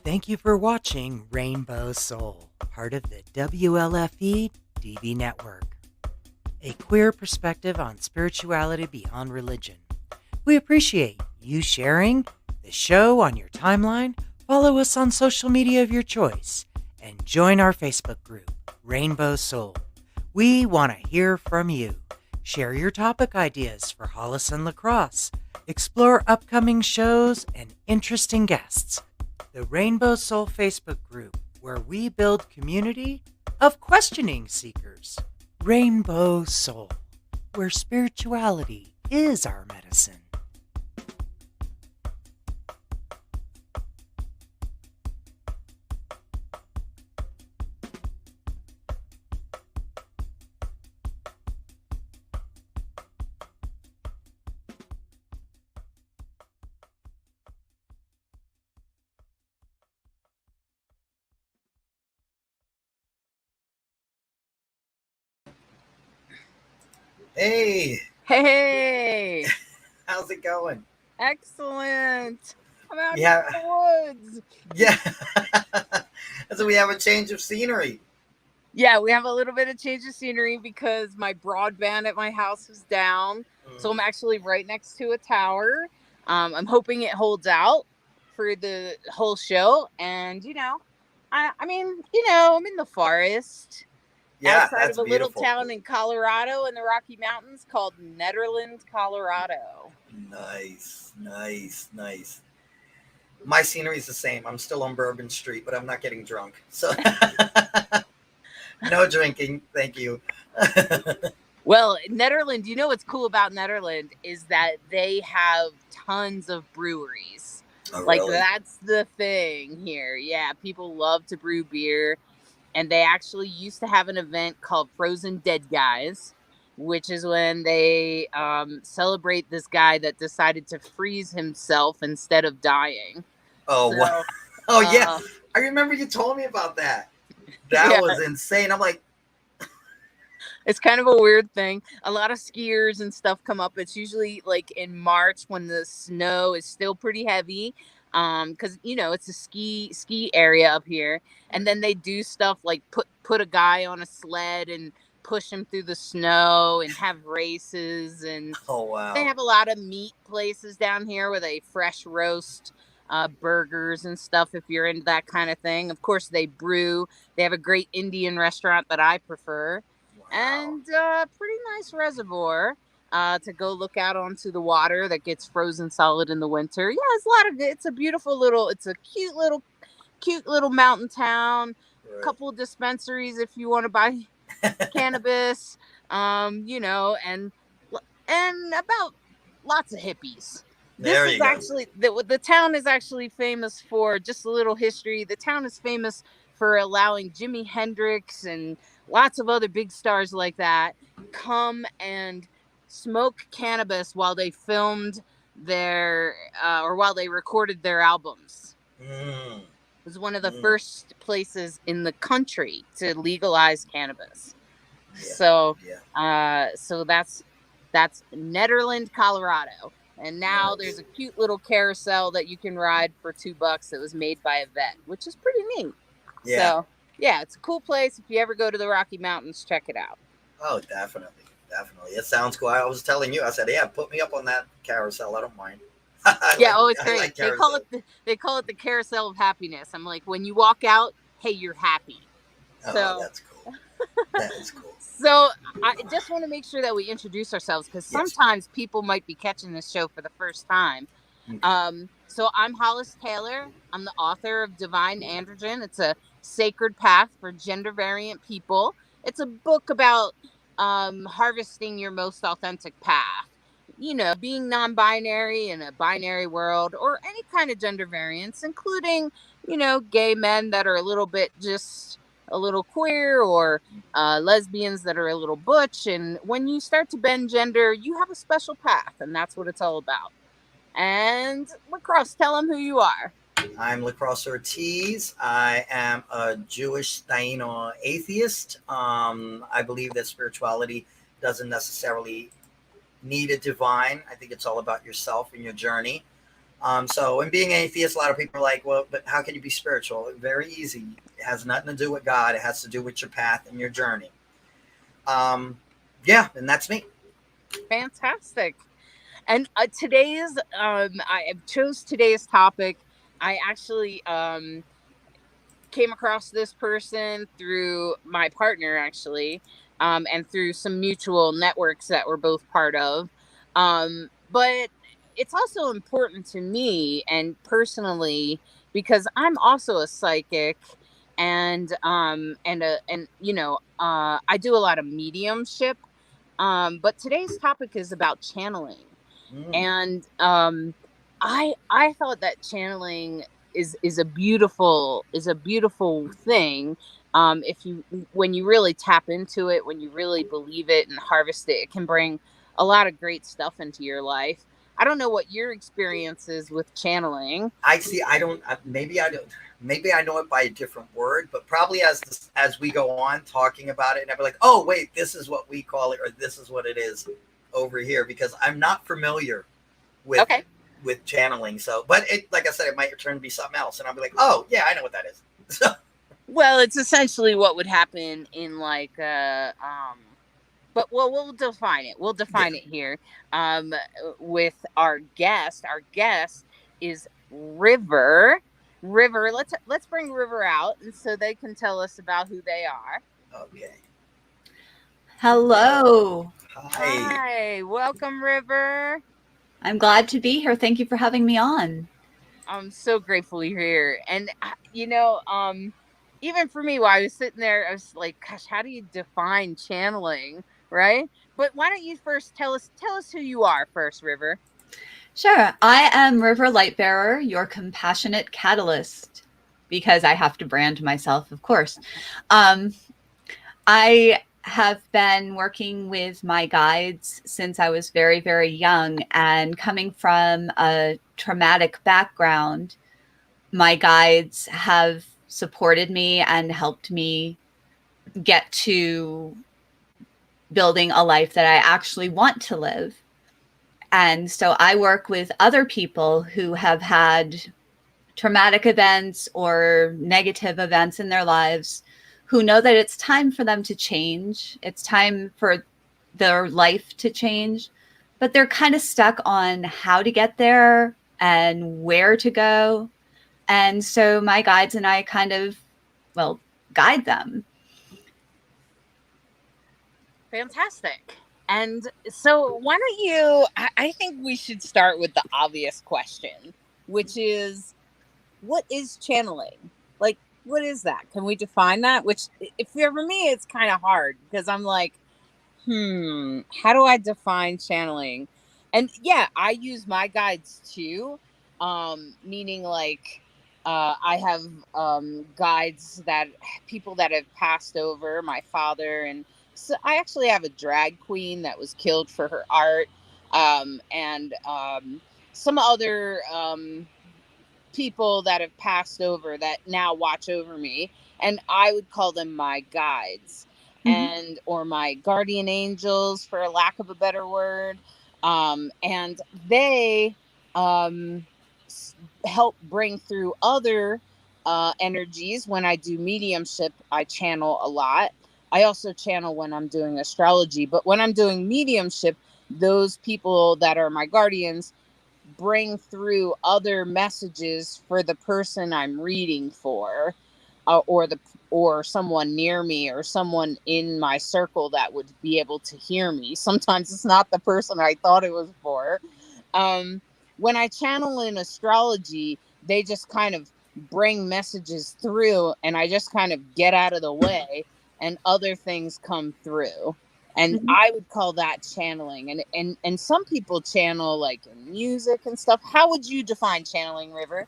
Thank you for watching Rainbow Soul, part of the WLFE DV Network, a queer perspective on spirituality beyond religion. We appreciate you sharing the show on your timeline, follow us on social media of your choice, and join our Facebook group, Rainbow Soul. We want to hear from you. Share your topic ideas for Hollis and Lacrosse, explore upcoming shows and interesting guests. The Rainbow Soul Facebook group, where we build community of questioning seekers. Rainbow Soul, where spirituality is our medicine. Hey, Hey, how's it going? excellent. I'm out Yeah. in the woods. Yeah. So we have a change of scenery. Yeah, we have a little bit of change of scenery because my broadband at my house is down. So I'm actually right next to a tower. I'm hoping it holds out for the whole show. And, I mean, I'm in the forest Yeah, outside that's of a little beautiful. town in Colorado in the Rocky Mountains called Nederland, Colorado. Nice. My scenery is the same. I'm still on Bourbon Street, but I'm not getting drunk. So no drinking. Thank you. Well, Nederland, what's cool about Nederland is that they have tons of breweries. Oh, Like, really? that's the thing here. Yeah, people love to brew beer. And they actually used to have an event called Frozen Dead Guys, which is when they celebrate this guy that decided to freeze himself instead of dying. Oh, So, wow. Oh, yeah. I remember you told me about that. That Yeah. was insane. I'm like, It's kind of a weird thing. A lot of skiers and stuff come up. It's usually like in March when the snow is still pretty heavy. Because it's a ski area up here. And then they do stuff like put a guy on a sled and push him through the snow and have races. And oh, wow. they have a lot of meat places down here where they fresh roast burgers and stuff if you're into that kind of thing. Of course, they brew. They have a great Indian restaurant that I prefer. And pretty nice reservoir to go look out onto the water that gets frozen solid in the winter. Yeah, it's a lot of good. It's a beautiful little. It's a cute little mountain town. Right. Couple of dispensaries if you want to buy cannabis. And about lots of hippies. There you go. Actually the town is actually famous for just a little history. The town is famous for allowing Jimi Hendrix and lots of other big stars like that come and smoke cannabis while they filmed or while they recorded their albums. Mm. It was one of the first places in the country to legalize cannabis. Yeah. So that's Nederland, Colorado. And now there's a cute little carousel that you can ride for $2 that was made by a vet, which is pretty neat. Yeah. So, yeah, it's a cool place. If you ever go to the Rocky Mountains, check it out. Oh, definitely. It sounds cool. I was telling you, I said, yeah, put me up on that carousel. I don't mind. It's great. Like they call it the carousel of happiness. I'm like, when you walk out, hey, you're happy. Oh, that's cool. That is cool. So I just want to make sure that we introduce ourselves because sometimes people might be catching this show for the first time. Okay. So I'm Hollis Taylor. I'm the author of Divine Androgen. It's a sacred path for gender variant people. It's a book about harvesting your most authentic path. Being non-binary in a binary world or any kind of gender variance, including, gay men that are a little bit just a little queer or lesbians that are a little butch. And when you start to bend gender, you have a special path, and that's what it's all about. And Lacrosse, tell them who you are. I'm Lacrosse Ortiz. I am a Jewish Taino atheist. I believe that spirituality doesn't necessarily need a divine. I think it's all about yourself and your journey. So, in being atheist, a lot of people are like, well, but how can you be spiritual? Very easy. It has nothing to do with God. It has to do with your path and your journey. Yeah, and that's me. Fantastic. And I chose today's topic. I actually came across this person through my partner, actually, and through some mutual networks that we're both part of. But it's also important to me and personally because I'm also a psychic and I do a lot of mediumship. But today's topic is about channeling. Mm. And I thought that channeling is a beautiful thing. If you When you really tap into it, when you really believe it and harvest it, it can bring a lot of great stuff into your life. I don't know what your experience is with channeling. I see. I don't. Maybe I don't. Maybe I know it by a different word, but probably as we go on talking about it, and I'll be like, "Oh, wait, this is what we call it, or this is what it is over here," because I'm not familiar with Okay. channeling. So, but it, like I said, it might turn to be something else, and I'll be like, "Oh, yeah, I know what that is." So, Well, it's essentially what would happen in but we'll define it. We'll yeah. define it here with our guest. Our guest is River. River, let's bring River out and so they can tell us about who they are. Okay. Hello. Hi. Hi, welcome River. I'm glad to be here. Thank you for having me on. I'm so grateful you're here. And even for me, while I was sitting there, I was like, "Gosh, how do you define channeling?" Right? But why don't you first tell us who you are first, River? Sure. I am River Lightbearer, your compassionate catalyst, because I have to brand myself, of course. I have been working with my guides since I was very, very young, and coming from a traumatic background, my guides have supported me and helped me get to building a life that I actually want to live. And so I work with other people who have had traumatic events or negative events in their lives, who know that it's time for them to change. It's time for their life to change, but they're kind of stuck on how to get there and where to go. And so my guides and I kind of, guide them. Fantastic. And so, why don't you? I think we should start with the obvious question, which is, what is channeling? Like, what is that? Can we define that? Which, if for me, it's kind of hard because I'm like, how do I define channeling? And yeah, I use my guides too, meaning like I have guides that people that have passed over, my father, and so I actually have a drag queen that was killed for her art, and some other people that have passed over that now watch over me, and I would call them my guides Mhm. and or my guardian angels, for a lack of a better word. And they um, help bring through other energies. When I do mediumship, I channel a lot. I also channel when I'm doing astrology, but when I'm doing mediumship, those people that are my guardians bring through other messages for the person I'm reading for, or someone near me or someone in my circle that would be able to hear me. Sometimes it's not the person I thought it was for. Um, when I channel in astrology, they just kind of bring messages through, and I just kind of get out of the way, and other things come through. And Mhm. I would call that channeling. And some people channel like in music and stuff. How would you define channeling, River?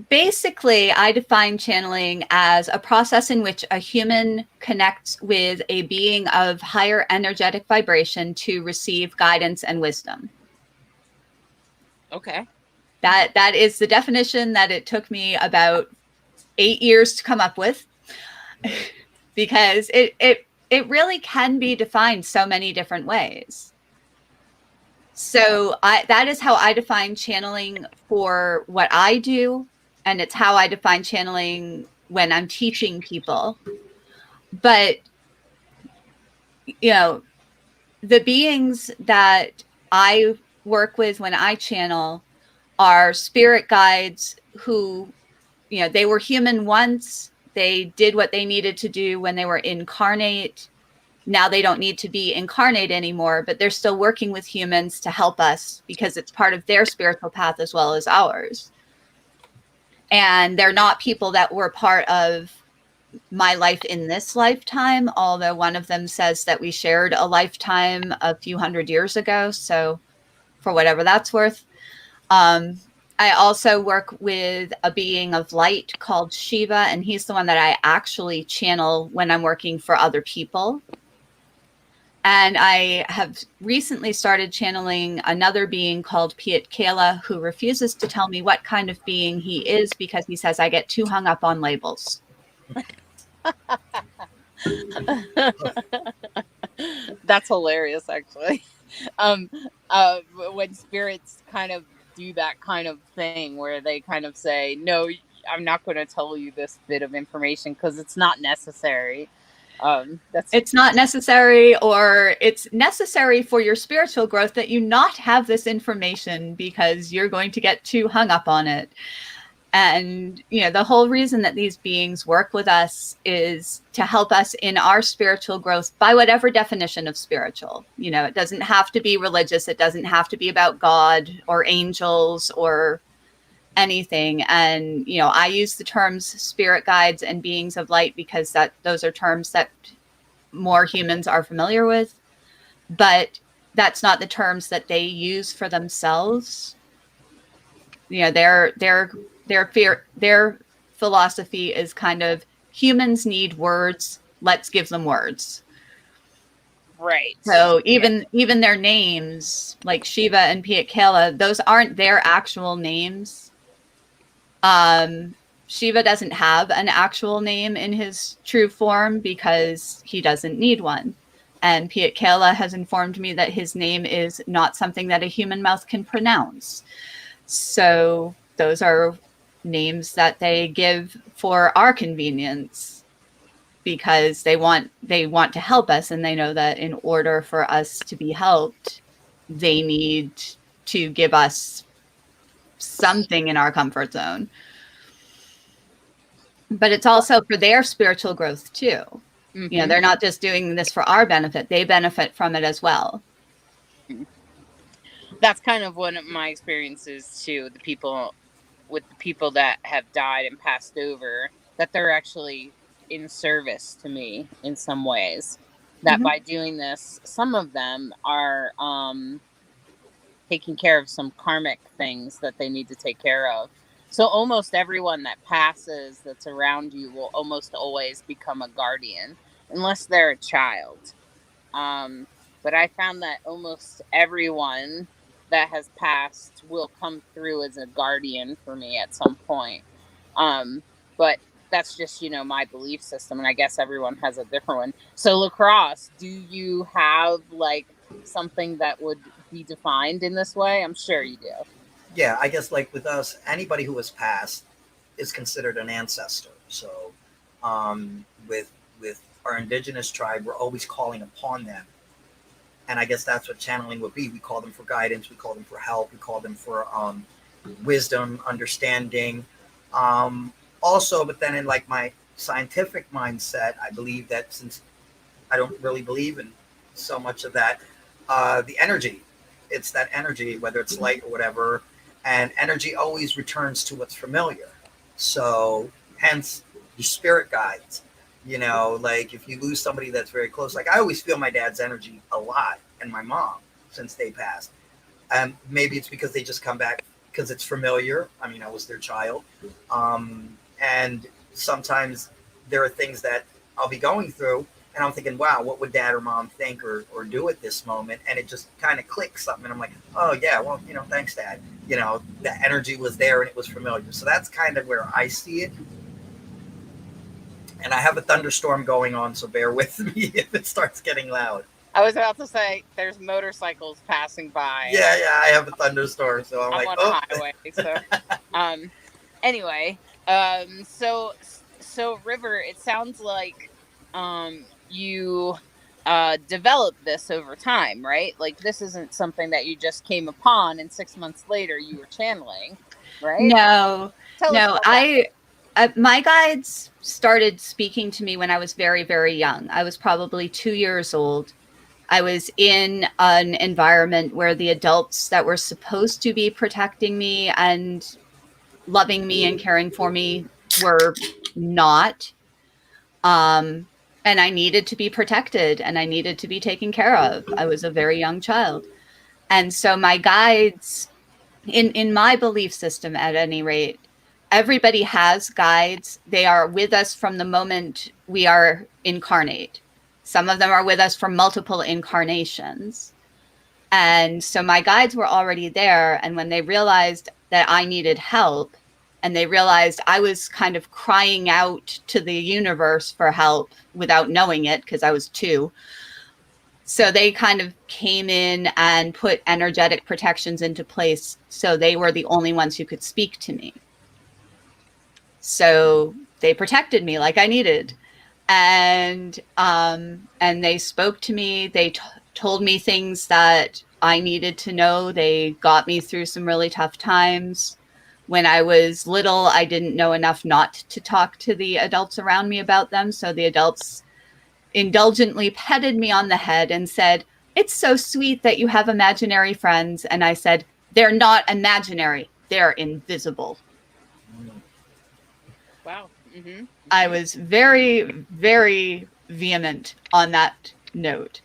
Basically, I define channeling as a process in which a human connects with a being of higher energetic vibration to receive guidance and wisdom. Okay. That is the definition that it took me about 8 years to come up with, because it really can be defined so many different ways. So that is how I define channeling for what I do. And it's how I define channeling when I'm teaching people. But, you know, the beings that I work with when I channel are spirit guides who, you know, they were human once. They did what they needed to do when they were incarnate. Now they don't need to be incarnate anymore, but they're still working with humans to help us because it's part of their spiritual path as well as ours. And they're not people that were part of my life in this lifetime, although one of them says that we shared a lifetime a few hundred years ago. So for whatever that's worth. I also work with a being of light called Shiva, and he's the one that I actually channel when I'm working for other people. And I have recently started channeling another being called Pietkela, who refuses to tell me what kind of being he is because he says I get too hung up on labels. That's hilarious, actually. When spirits kind of do that kind of thing where they kind of say, no, I'm not going to tell you this bit of information because it's not necessary. It's not necessary, or it's necessary for your spiritual growth that you not have this information because you're going to get too hung up on it. And, you know, the whole reason that these beings work with us is to help us in our spiritual growth by whatever definition of spiritual. You know, it doesn't have to be religious. It doesn't have to be about God or angels or anything. And, you know, I use the terms spirit guides and beings of light because those are terms that more humans are familiar with, but that's not the terms that they use for themselves. You know, their philosophy is kind of humans need words. Let's give them words. Right. So even their names, like Shiva and Pietkela, those aren't their actual names. Shiva doesn't have an actual name in his true form because he doesn't need one. And Pietkela has informed me that his name is not something that a human mouth can pronounce. So those are names that they give for our convenience because they want to help us, and they know that in order for us to be helped, they need to give us something in our comfort zone. But it's also for their spiritual growth too. Mm-hmm. You know, they're not just doing this for our benefit, they benefit from it as well. That's kind of one of my experiences too. The people that have died and passed over, that they're actually in service to me in some ways. That by doing this, some of them are taking care of some karmic things that they need to take care of. So almost everyone that passes that's around you will almost always become a guardian, unless they're a child. But I found that almost everyone that has passed will come through as a guardian for me at some point. But that's just, you know, my belief system, and I guess everyone has a different one. So Lacrosse, do you have like something that would be defined in this way? I'm sure you do. Yeah, I guess like with us, anybody who has passed is considered an ancestor. So with our indigenous tribe, we're always calling upon them. And I guess that's what channeling would be. We call them for guidance. We call them for help. We call them for wisdom, understanding. Also, but then in like my scientific mindset, I believe that since I don't really believe in so much of that, the energy, it's that energy, whether it's light or whatever, and energy always returns to what's familiar. So hence your spirit guides. You know, like if you lose somebody that's very close, like I always feel my dad's energy a lot and my mom since they passed. And maybe it's because they just come back because it's familiar. I mean, I was their child. And sometimes there are things that I'll be going through and I'm thinking, wow, what would dad or mom think or do at this moment? And it just kind of clicks something. And I'm like, oh yeah, well, you know, thanks dad. You know, the energy was there and it was familiar. So that's kind of where I see it. And I have a thunderstorm going on, so bear with me if it starts getting loud. I was about to say there's motorcycles passing by. Yeah, I have a thunderstorm, so I'm like, on oh. a highway. So, anyway, so River, it sounds like you developed this over time, right? Like this isn't something that you just came upon and 6 months later you were channeling, right? No, Tell us no. about that. My guides started speaking to me when I was very, very young. I was probably 2 years old. I was in an environment where the adults that were supposed to be protecting me and loving me and caring for me were not. And I needed to be protected and I needed to be taken care of. I was a very young child. And so my guides, in my belief system at any rate, everybody has guides. They are with us from the moment we are incarnate. Some of them are with us for multiple incarnations. And so my guides were already there. And when they realized that I needed help, and they realized I was kind of crying out to the universe for help without knowing it, because I was 2. So they kind of came in and put energetic protections into place. So they were the only ones who could speak to me. So they protected me like I needed. And they spoke to me. They told me things that I needed to know. They got me through some really tough times. When I was little, I didn't know enough not to talk to the adults around me about them. So the adults indulgently petted me on the head and said, "It's so sweet that you have imaginary friends." And I said, "They're not imaginary. They're invisible." Wow. Mm-hmm. I was very, very vehement on that note.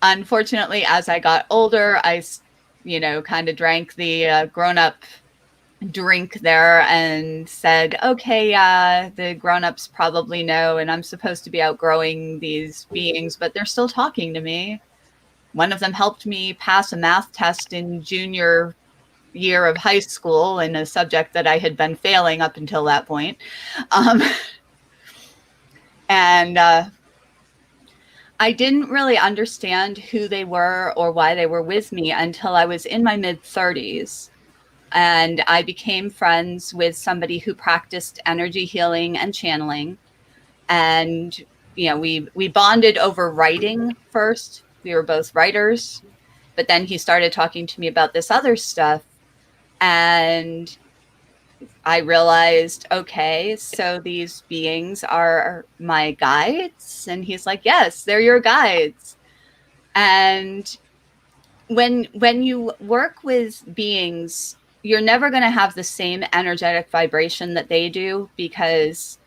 Unfortunately, as I got older, I, kind of drank the grown-up drink there and said, okay, the grown-ups probably know, and I'm supposed to be outgrowing these beings, but they're still talking to me. One of them helped me pass a math test in junior year of high school in a subject that I had been failing up until that point. And I didn't really understand who they were or why they were with me until I was in my mid-30s. And I became friends with somebody who practiced energy healing and channeling. And, we bonded over writing first. We were both writers. But then he started talking to me about this other stuff. And I realized, okay, so these beings are my guides. And he's like, yes, they're your guides. And when you work with beings, you're never going to have the same energetic vibration that they do, because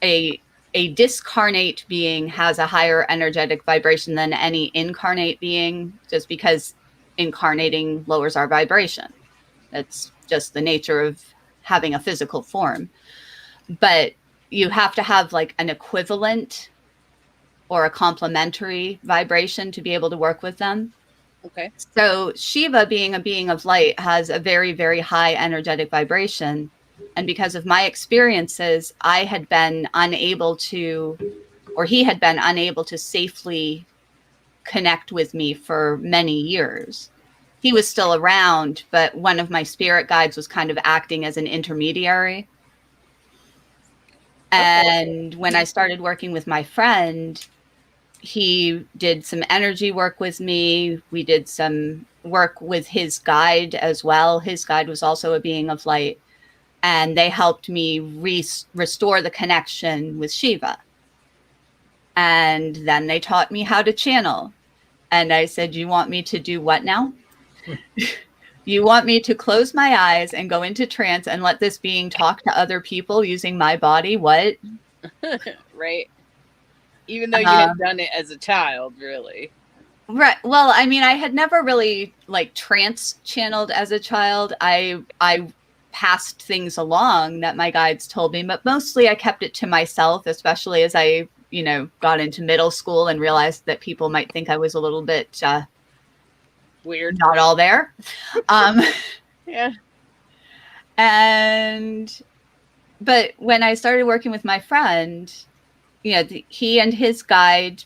a discarnate being has a higher energetic vibration than any incarnate being, just because incarnating lowers our vibration. That's just the nature of having a physical form. But you have to have like an equivalent or a complementary vibration to be able to work with them. Okay. So Shiva, being a being of light, has a very, very high energetic vibration. And because of my experiences, I had been unable to, or he had been unable to safely connect with me for many years. He was still around, but one of my spirit guides was kind of acting as an intermediary. And when I started working with my friend, he did some energy work with me. We did some work with his guide as well. His guide was also a being of light. And they helped me restore the connection with Shiva. And then they taught me how to channel. And I said, you want me to do what now? You want me to close my eyes and go into trance and let this being talk to other people using my body? What? Right. Even though you had done it as a child, really. Right. Well, I mean, I had never really like trance channeled as a child. I passed things along that my guides told me, but mostly I kept it to myself, especially as I, got into middle school and realized that people might think I was a little bit weird, not all there. Yeah. But when I started working with my friend, he and his guide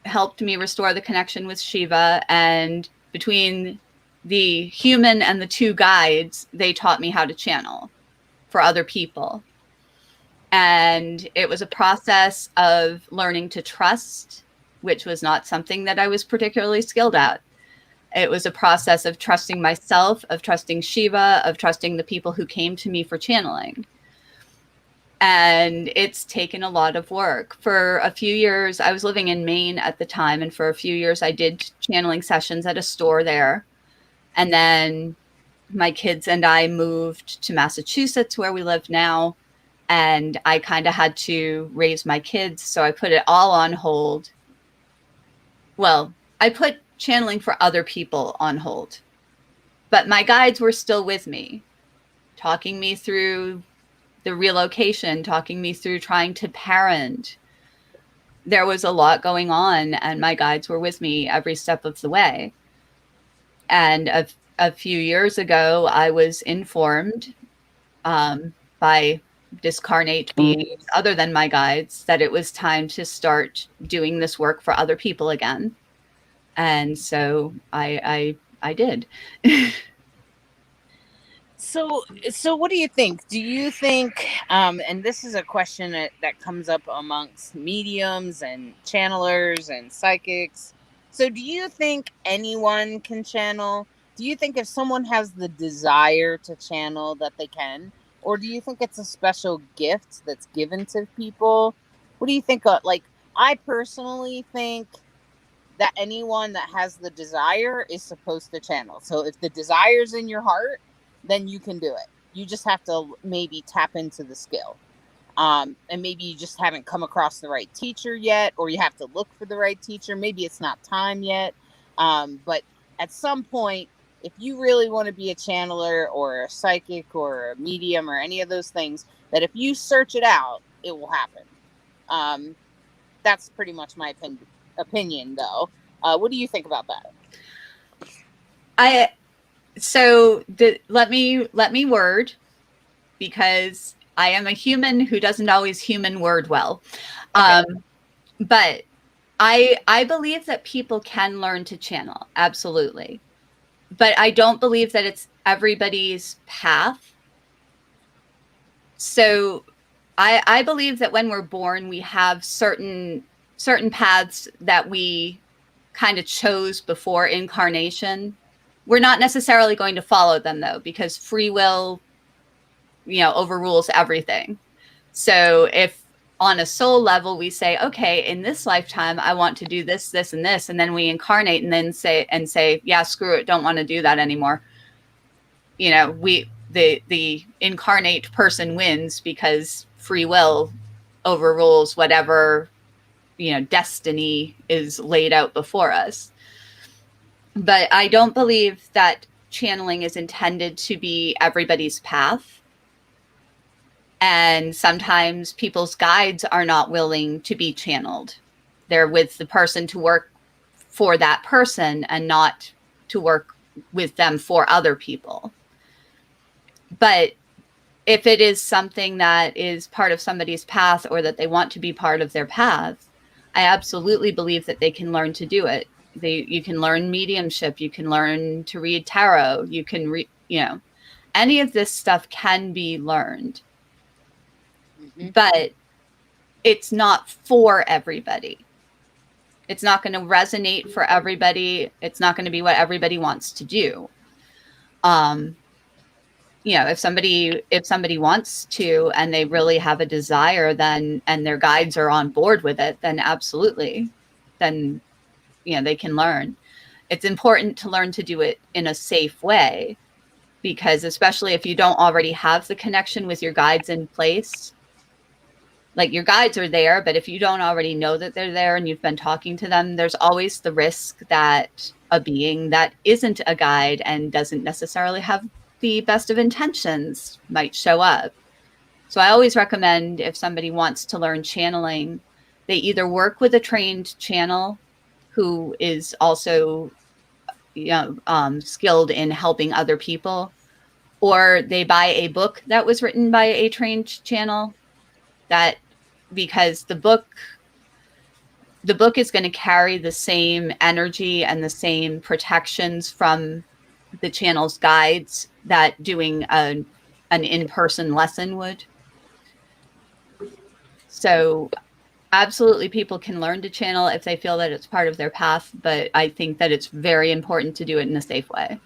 helped me restore the connection with Shiva, and between the human and the two guides, they taught me how to channel for other people. And it was a process of learning to trust, which was not something that I was particularly skilled at. It was a process of trusting myself, of trusting Shiva, of trusting the people who came to me for channeling. And it's taken a lot of work. For a few years, I was living in Maine at the time, and for a few years I did channeling sessions at a store there. And then my kids and I moved to Massachusetts, where we live now, and I kind of had to raise my kids, so I put it all on hold. Well, I put channeling for other people on hold, but my guides were still with me, talking me through the relocation, talking me through trying to parent. There was a lot going on, and my guides were with me every step of the way. And a few years ago, I was informed by discarnate beings other than my guides that it was time to start doing this work for other people again. And so I did. So what do you think? Do you think, and this is a question that comes up amongst mediums and channelers and psychics. So do you think anyone can channel? Do you think if someone has the desire to channel that they can? Or do you think it's a special gift that's given to people? What do you think? Like, I personally think that anyone that has the desire is supposed to channel. So if the desire's in your heart, then you can do it. You just have to maybe tap into the skill. And maybe you just haven't come across the right teacher yet, or you have to look for the right teacher. Maybe it's not time yet. But at some point, if you really want to be a channeler or a psychic or a medium or any of those things, that if you search it out, it will happen. That's pretty much my opinion, though. What do you think about that? Let me word, because I am a human who doesn't always human word well. Okay. But I believe that people can learn to channel, absolutely. But I don't believe that it's everybody's path. So I believe that when we're born, we have certain paths that we kind of chose before incarnation. We're not necessarily going to follow them, though, because free will, overrules everything. So if on a soul level we say, okay, in this lifetime I want to do this, this, and this, and then we incarnate and then say, yeah, screw it, don't want to do that anymore. The incarnate person wins because free will overrules whatever, destiny is laid out before us. But I don't believe that channeling is intended to be everybody's path. And sometimes people's guides are not willing to be channeled. They're with the person to work for that person and not to work with them for other people. But if it is something that is part of somebody's path, or that they want to be part of their path, I absolutely believe that they can learn to do it. You can learn mediumship, you can learn to read tarot, you can any of this stuff can be learned. Mm-hmm. But it's not for everybody. It's not going to resonate for everybody. It's not going to be what everybody wants to do. If somebody wants to and they really have a desire, then, and their guides are on board with it, then absolutely, then they can learn. It's important to learn to do it in a safe way, because especially if you don't already have the connection with your guides in place, like your guides are there, but if you don't already know that they're there and you've been talking to them, there's always the risk that a being that isn't a guide and doesn't necessarily have the best of intentions might show up. So I always recommend, if somebody wants to learn channeling, they either work with a trained channel who is also skilled in helping other people, or they buy a book that was written by a trained channel, because the book the book is going to carry the same energy and the same protections from the channel's guides that doing an in-person lesson would. So absolutely, people can learn to channel if they feel that it's part of their path, but I think that it's very important to do it in a safe way.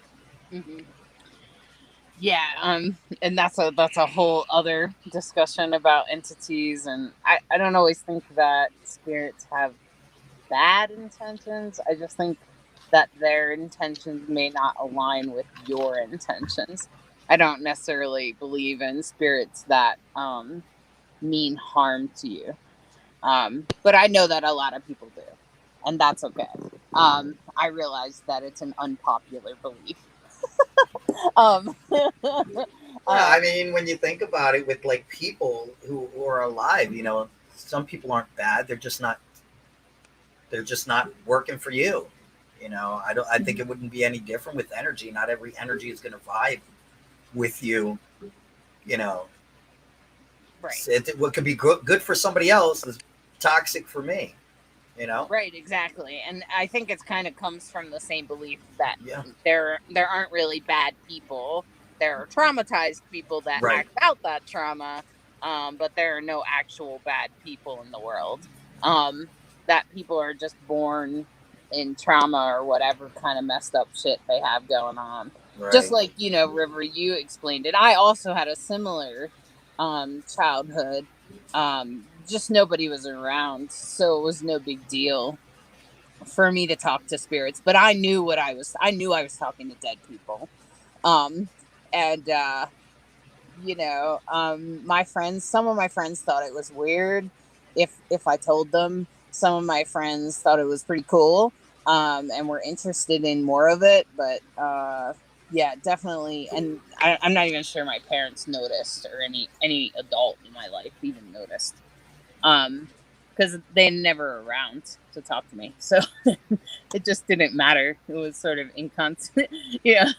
Mm-hmm. Yeah, and that's a whole other discussion about entities, and I don't always think that spirits have bad intentions. I just think that their intentions may not align with your intentions. I don't necessarily believe in spirits that mean harm to you. But I know that a lot of people do, and that's okay. I realize that it's an unpopular belief. I mean, when you think about it, with like people who are alive, you know, some people aren't bad. They're just not working for you. You know, I think it wouldn't be any different with energy. Not every energy is going to vibe with you. You know, right. What could be good for somebody else is toxic for me. You know, right, exactly. And I think it kind of comes from the same belief that yeah, there aren't really bad people. There are traumatized people that right. act out that trauma, but there are no actual bad people in the world. That people are just born in trauma or whatever kind of messed up shit they have going on. Right. Just like, you know, River, you explained it. I also had a similar childhood. Just nobody was around, so it was no big deal for me to talk to spirits. But I knew I was talking to dead people. And you know, some of my friends thought it was weird if I told them. Some of my friends thought it was pretty cool, and were interested in more of it. But yeah, definitely. And I'm not even sure my parents noticed, or any adult in my life even noticed, because they're never around to talk to me, so it just didn't matter. It was sort of inconstant. Yeah.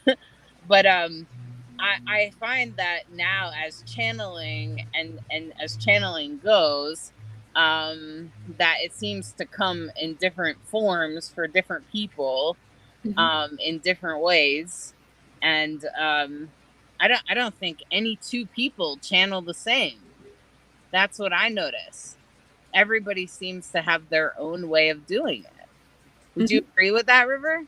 But I find that now, as channeling and as channeling goes, that it seems to come in different forms for different people, in different ways, and I don't think any two people channel the same. That's what I notice. Everybody seems to have their own way of doing it. Would you agree with that, River?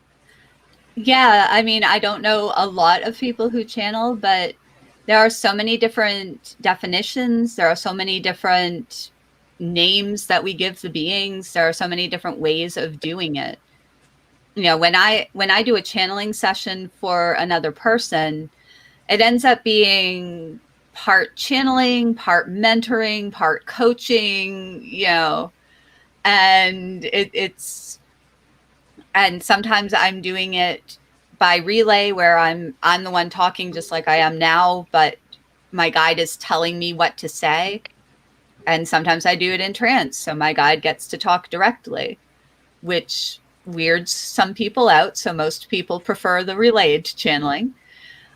Yeah, I mean, I don't know a lot of people who channel, but there are so many different definitions. There are so many different names that we give the beings. There are so many different ways of doing it. You know, when I do a channeling session for another person, it ends up being part channeling, part mentoring, part coaching, you know, and it's and sometimes I'm doing it by relay, where I'm the one talking just like I am now, but my guide is telling me what to say. And sometimes I do it in trance, so my guide gets to talk directly, which weirds some people out. So most people prefer the relayed channeling,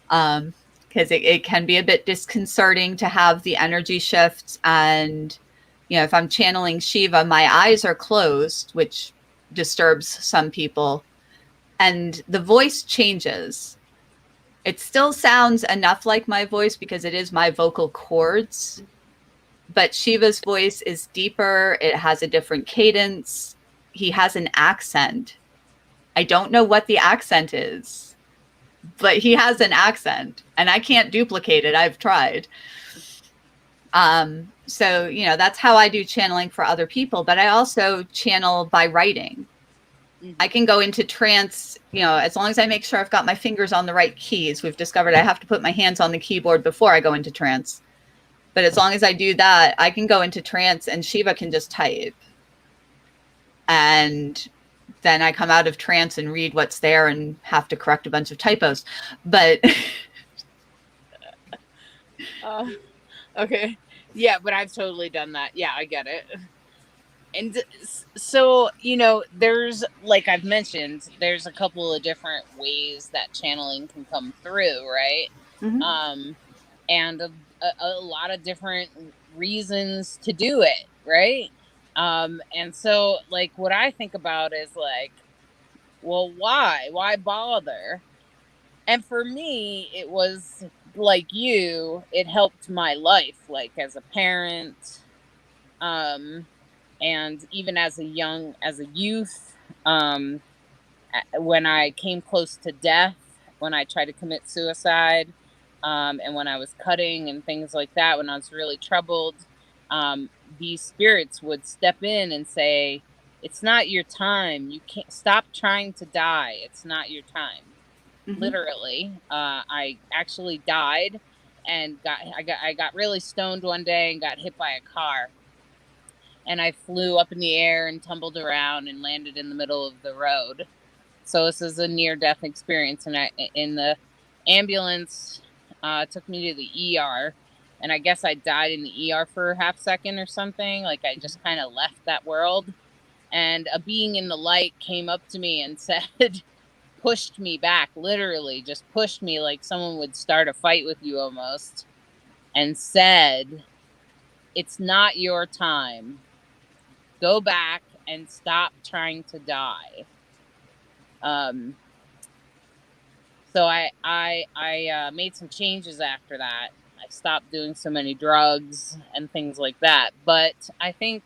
because it can be a bit disconcerting to have the energy shifts. And, you know, if I'm channeling Shiva, my eyes are closed, which disturbs some people, and the voice changes. It still sounds enough like my voice because it is my vocal cords, but Shiva's voice is deeper. It has a different cadence. He has an accent. I don't know what the accent is, but he has an accent, and I can't duplicate it. I've tried. So, you know, that's how I do channeling for other people, but I also channel by writing. I can go into trance, you know, as long as I make sure I've got my fingers on the right keys. We've discovered I have to put my hands on the keyboard before I go into trance. But as long as I do that, I can go into trance and Shiva can just type. And then I come out of trance and read what's there and have to correct a bunch of typos. But okay. Yeah, but I've totally done that. Yeah, I get it. And so, you know, there's, like I've mentioned, there's a couple of different ways that channeling can come through, right? And a lot of different reasons to do it, right? And so like what I think about is like, well, why bother? And for me, it was like you, it helped my life, like as a parent, um, and even as as a youth, um, when I came close to death, when I tried to commit suicide, and when I was cutting and things like that, when I was really troubled, um, these spirits would step in and say, "It's not your time. You can't stop trying to die. It's not your time." Hmm. Literally, I actually died and I got really stoned one day and got hit by a car, and I flew up in the air and tumbled around and landed in the middle of the road. So this is a near death experience, and I in the ambulance took me to the ER, and I guess I died in the ER for a half second or something. Like I just kind of left that world, and a being in the light came up to me and said, pushed me back, literally just pushed me like someone would start a fight with you almost, and said, "It's not your time. Go back and stop trying to die." Um, so I made some changes after that. I stopped doing so many drugs and things like that. But I think,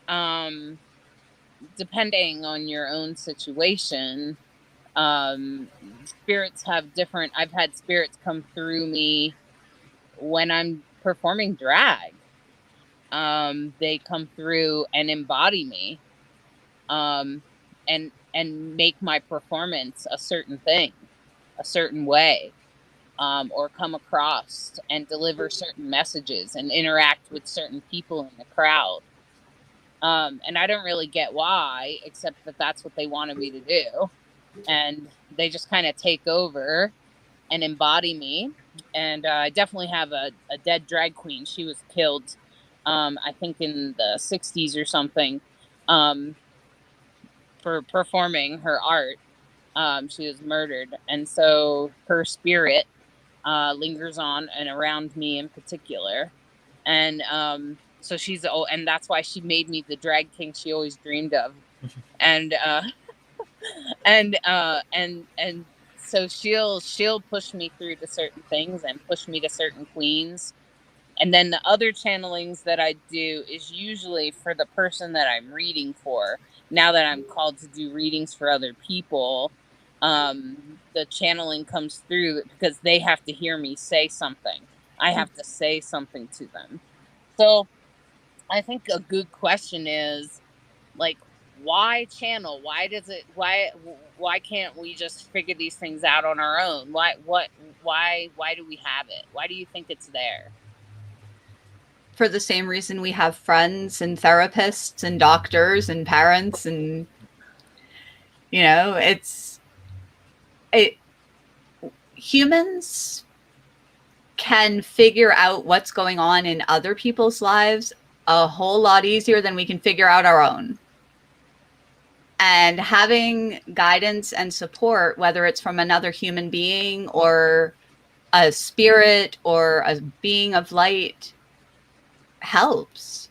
um, depending on your own situation, spirits have different. I've had spirits come through me when I'm performing drag. They come through and embody me, um, and make my performance a certain thing, a certain way, or come across and deliver certain messages and interact with certain people in the crowd. And I don't really get why, except that that's what they wanted me to do, and they just kind of take over and embody me. And I definitely have a dead drag queen. She was killed, I think, in the 60s or something, um, for performing her art. She was murdered. And so her spirit lingers on and around me in particular. And so she's, oh, and that's why she made me the drag king she always dreamed of. And and so she'll push me through to certain things and push me to certain queens. And then the other channelings that I do is usually for the person that I'm reading for. Now that I'm called to do readings for other people, the channeling comes through because they have to hear me say something. I have to say something to them. So I think a good question is, like, why channel? Why can't we just figure these things out on our own? Why do we have it? Why do you think it's there? For the same reason we have friends and therapists and doctors and parents, and it humans can figure out what's going on in other people's lives a whole lot easier than we can figure out our own. And having guidance and support, whether it's from another human being or a spirit or a being of light, helps.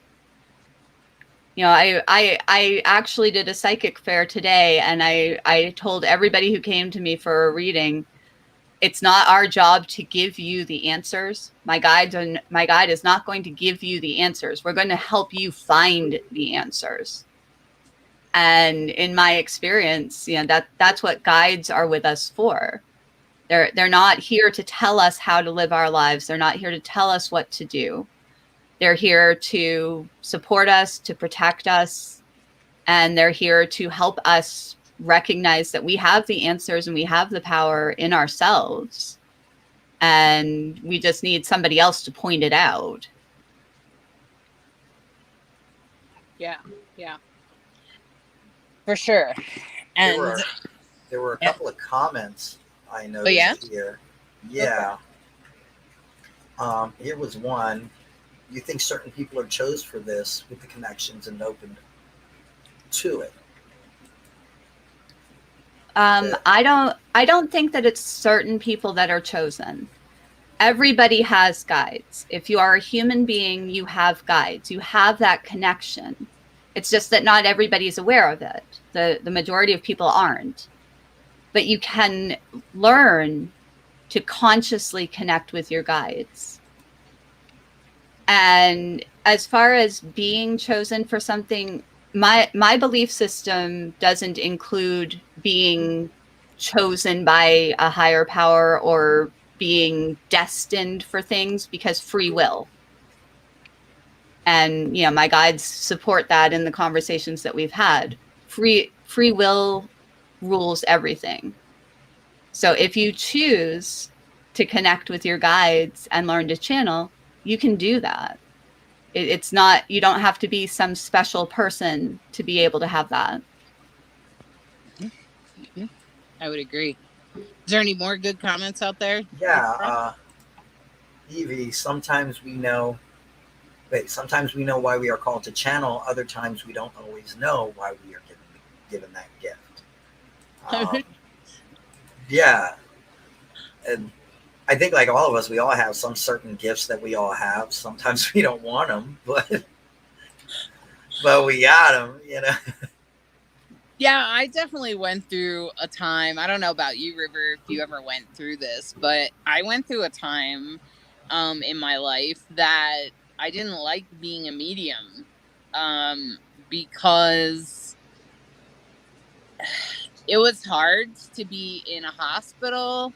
I actually did a psychic fair today, and I told everybody who came to me for a reading, it's not our job to give you the answers. My guide is not going to give you the answers. We're going to help you find the answers. And in my experience, that's what guides are with us for. They're not here to tell us how to live our lives. They're not here to tell us what to do. They're here to support us, to protect us, and they're here to help us recognize that we have the answers and we have the power in ourselves. And we just need somebody else to point it out. Yeah. For sure. And there were a couple of comments I noticed here. Yeah. Here was one. You think certain people are chose for this with the connections and open to it? I don't think that it's certain people that are chosen. Everybody has guides. If you are a human being, you have guides. You have that connection. It's just that not everybody's aware of it. The majority of people aren't. But you can learn to consciously connect with your guides. And as far as being chosen for something, my belief system doesn't include being chosen by a higher power or being destined for things, because free will. And my guides support that in the conversations that we've had. Free will rules everything. So if you choose to connect with your guides and learn to channel, you can do that. It's not, you don't have to be some special person to be able to have that. I would agree. Is there any more good comments out there? Yeah, Evie, sometimes we know why we are called to channel. Other times we don't always know why we are given that gift. Yeah. And I think, like all of us, we all have some certain gifts that we all have. Sometimes we don't want them, but we got them, Yeah, I definitely went through a time. I don't know about you, River, if you ever went through this, but I went through a time in my life that I didn't like being a medium because it was hard to be in a hospital.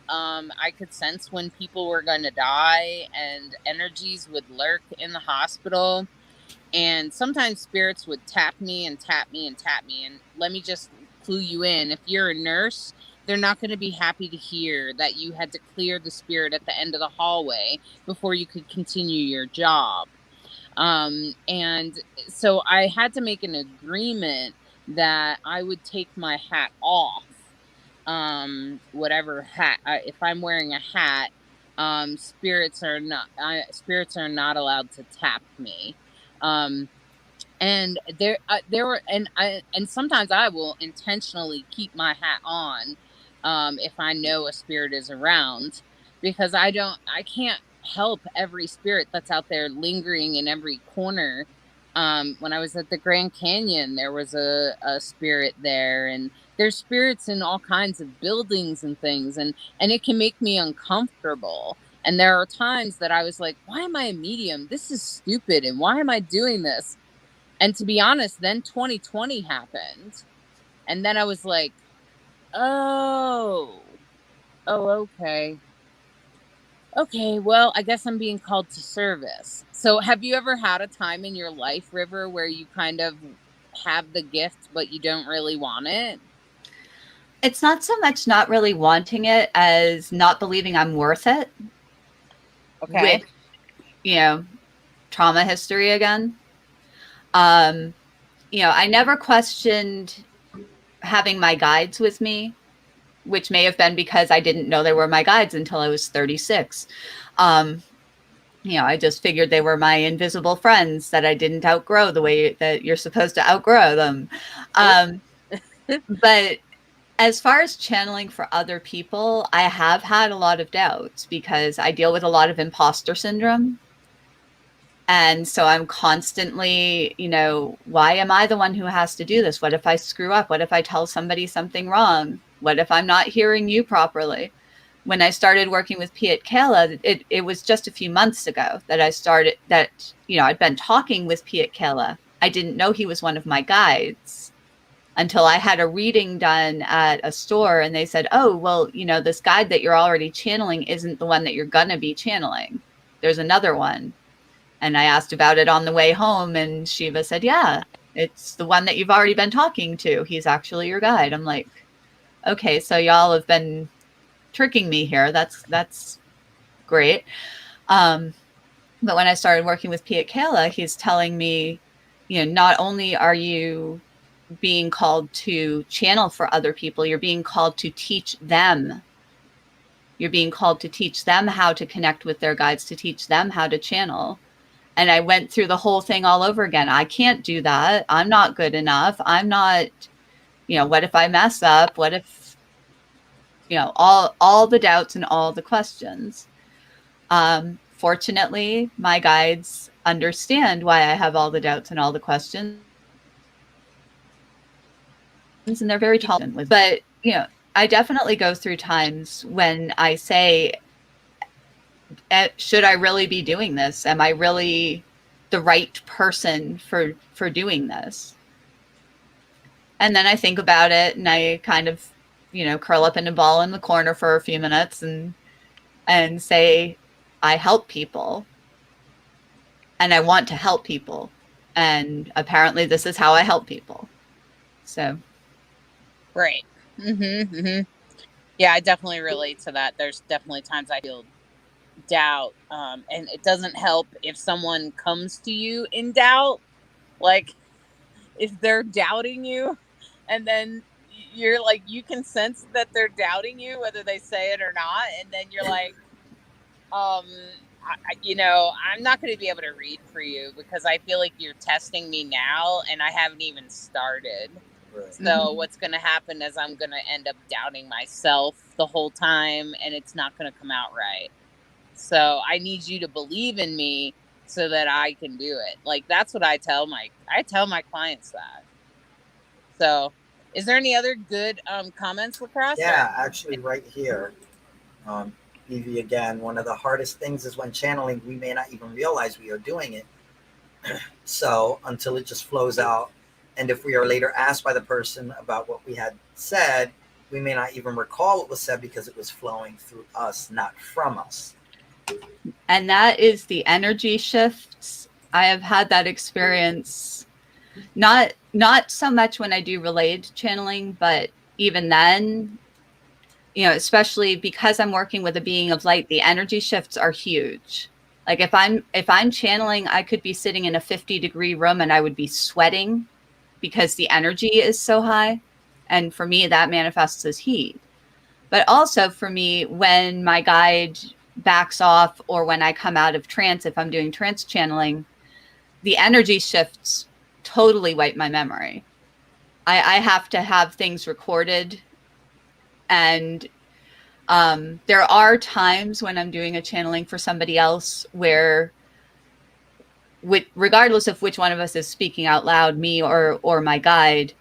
I could sense when people were going to die, and energies would lurk in the hospital. And sometimes spirits would tap me and tap me and tap me. And let me just clue you in. If you're a nurse, they're not going to be happy to hear that you had to clear the spirit at the end of the hallway before you could continue your job. And so I had to make an agreement that I would take my hat off. Whatever hat, if I'm wearing a hat, spirits are not allowed to tap me. And there were, and sometimes I will intentionally keep my hat on, if I know a spirit is around, because I can't help every spirit that's out there lingering in every corner. When I was at the Grand Canyon, there was a spirit there, and there's spirits in all kinds of buildings and things, and it can make me uncomfortable. And there are times that I was like, why am I a medium? This is stupid. And why am I doing this? And to be honest, then 2020 happened. And then I was like, oh, okay. Okay, well, I guess I'm being called to service. So have you ever had a time in your life, River, where you kind of have the gift, but you don't really want it? It's not so much not really wanting it as not believing I'm worth it. Okay. With, trauma history again. I never questioned having my guides with me, which may have been because I didn't know they were my guides until I was 36. I just figured they were my invisible friends that I didn't outgrow the way that you're supposed to outgrow them. But as far as channeling for other people, I have had a lot of doubts because I deal with a lot of imposter syndrome. And so I'm constantly, why am I the one who has to do this? What if I screw up? What if I tell somebody something wrong? What if I'm not hearing you properly? When I started working with Pietkela, it was just a few months ago that I'd been talking with Pietkela. I didn't know he was one of my guides until I had a reading done at a store, and they said, oh, well, this guide that you're already channeling isn't the one that you're going to be channeling. There's another one. And I asked about it on the way home, and Shiva said, yeah, it's the one that you've already been talking to. He's actually your guide. I'm like, okay, so y'all have been tricking me here. That's great. But when I started working with Pietkela, he's telling me, not only are you being called to channel for other people, you're being called to teach them. You're being called to teach them how to connect with their guides, to teach them how to channel. And I went through the whole thing all over again. I can't do that. I'm not good enough. I'm not, what if I mess up? What if, all the doubts and all the questions. Fortunately, my guides understand why I have all the doubts and all the questions. and they're very tolerant with. But you know, I definitely go through times when I say, should I really be doing this? Am I really the right person for doing this? And then I think about it, and I kind of, you know, curl up in a ball in the corner for a few minutes and say, I help people and I want to help people. And apparently this is how I help people. So. Right. Yeah, I definitely relate to that. There's definitely times I feel doubt. And it doesn't help if someone comes to you in doubt. Like, if they're doubting you, and then you're like, you can sense that they're doubting you, whether they say it or not. And then you're like, you know, I'm not going to be able to read for you because I feel like you're testing me now and I haven't even started. Right. So what's going to happen is I'm going to end up doubting myself the whole time and it's not going to come out right. So I need you to believe in me so that I can do it. Like, that's what I tell my clients that. So is there any other good comments, Lacrosse? Yeah, actually right here. Evie, again, one of the hardest things is when channeling, we may not even realize we are doing it. So until it just flows out. And if we are later asked by the person about what we had said, we may not even recall what was said because it was flowing through us, not from us. And that is the energy shifts. I have had that experience, not so much when I do relayed channeling, but even then, you know, especially because I'm working with a being of light, the energy shifts are huge. Like if I'm channeling, I could be sitting in a 50-degree room and I would be sweating because the energy is so high. And for me, that manifests as heat. But also for me, when my guide backs off or when I come out of trance, if I'm doing trance channeling, the energy shifts totally wipe my memory. I have to have things recorded. And there are times when I'm doing a channeling for somebody else where, regardless of which one of us is speaking out loud, me or my guide,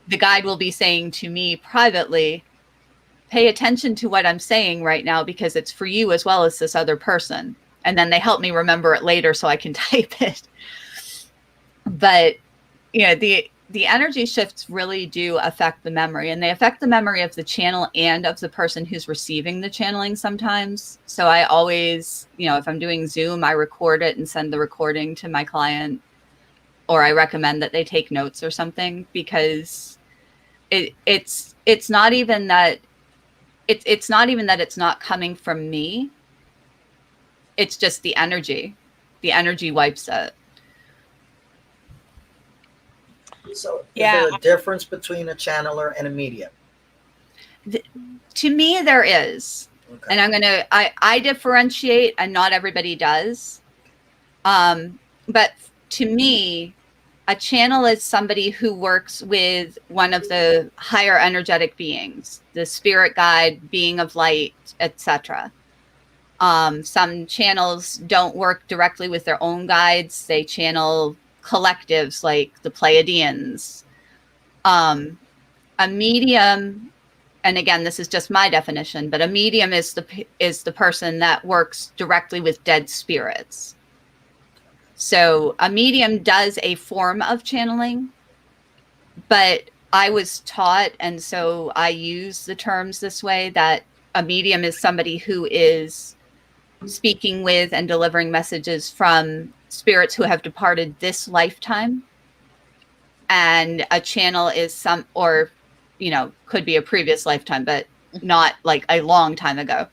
the guide will be saying to me privately, pay attention to what I'm saying right now because it's for you as well as this other person. And then they help me remember it later so I can type it. But you know, the energy shifts really do affect the memory, and they affect the memory of the channel and of the person who's receiving the channeling sometimes. So I always, you know, if I'm doing Zoom, I record it and send the recording to my client, or I recommend that they take notes or something, because it's not even that it's not even that it's not coming from me. It's just the energy wipes it. So is there a difference between a channeler and a medium? To me, there is. Okay. And I differentiate, and not everybody does. But to me, a channel is somebody who works with one of the higher energetic beings, the spirit guide, being of light, etc. Some channels don't work directly with their own guides. They channel collectives like the Pleiadians. A medium, and again, this is just my definition, but a medium is the person that works directly with dead spirits. So a medium does a form of channeling, but I was taught, and so I use the terms this way, that a medium is somebody who is speaking with and delivering messages from spirits who have departed this lifetime. And a channel is or, you know, could be a previous lifetime, but not like a long time ago.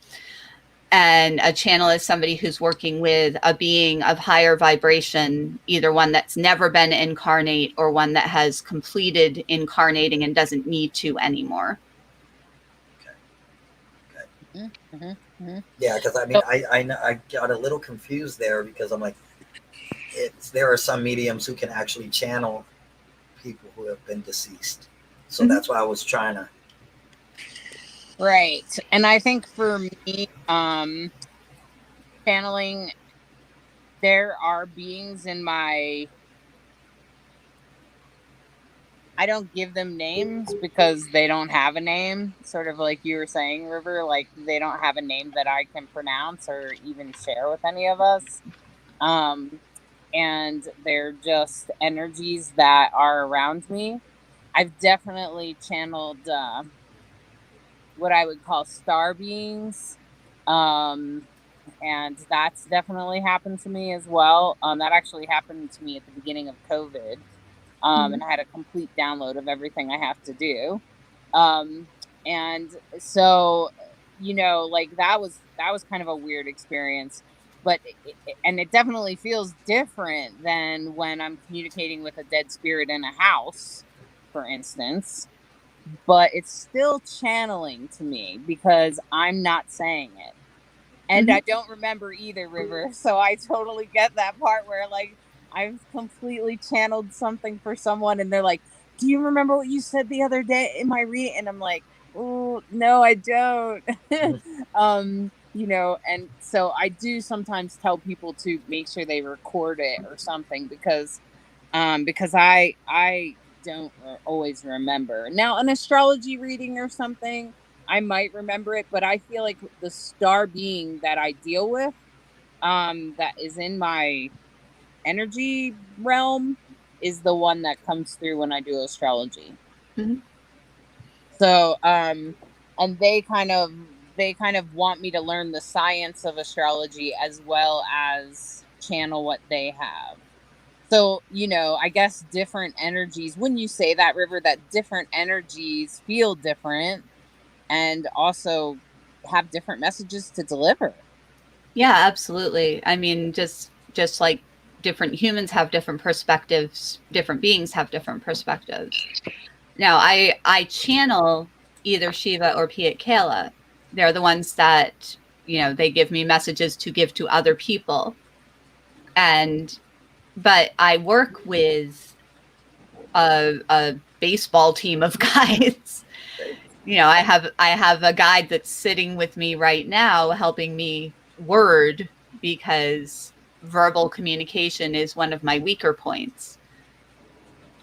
And a channel is somebody who's working with a being of higher vibration, either one that's never been incarnate or one that has completed incarnating and doesn't need to anymore. Yeah, because I mean, I got a little confused there because I'm like, there are some mediums who can actually channel people who have been deceased. So that's why I was trying to. Right. And I think for me, channeling, there are beings in my I don't give them names because they don't have a name. Sort of like you were saying, River, like they don't have a name that I can pronounce or even share with any of us. And they're just energies that are around me. I've definitely channeled what I would call star beings. And that's definitely happened to me as well. That actually happened to me at the beginning of COVID. And I had a complete download of everything I have to do. And so, like that was kind of a weird experience, but and it definitely feels different than when I'm communicating with a dead spirit in a house, for instance. But it's still channeling to me because I'm not saying it. And I don't remember either, River. So I totally get that part where like I've completely channeled something for someone and they're like, "Do you remember what you said the other day in my reading?" And I'm like, "Oh, no, I don't." And so I do sometimes tell people to make sure they record it or something because I don't always remember. Now, an astrology reading or something, I might remember it, but I feel like the star being that I deal with, that is in my energy realm, is the one that comes through when I do astrology. Mm-hmm. So, and they kind of want me to learn the science of astrology as well as channel what they have. So, I guess different energies, when you say that, River, that different energies feel different and also have different messages to deliver. Yeah, absolutely. I mean, just like different humans have different perspectives, different beings have different perspectives. Now, I channel either Shiva or Pietkela. They're the ones that, they give me messages to give to other people. But I work with a baseball team of guides. I have a guide that's sitting with me right now, helping me word, because verbal communication is one of my weaker points.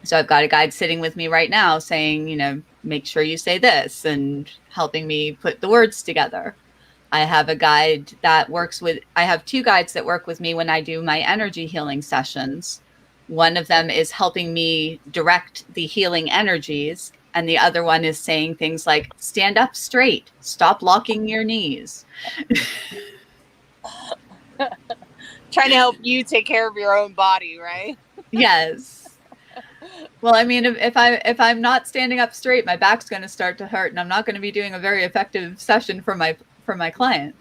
So I've got a guide sitting with me right now saying, make sure you say this, and helping me put the words together. I have a guide that I have two guides that work with me when I do my energy healing sessions. One of them is helping me direct the healing energies, and the other one is saying things like, stand up straight, stop locking your knees. Trying to help you take care of your own body, right? Yes. Well, I mean, if I'm not standing up straight, my back's going to start to hurt, and I'm not going to be doing a very effective session for my client.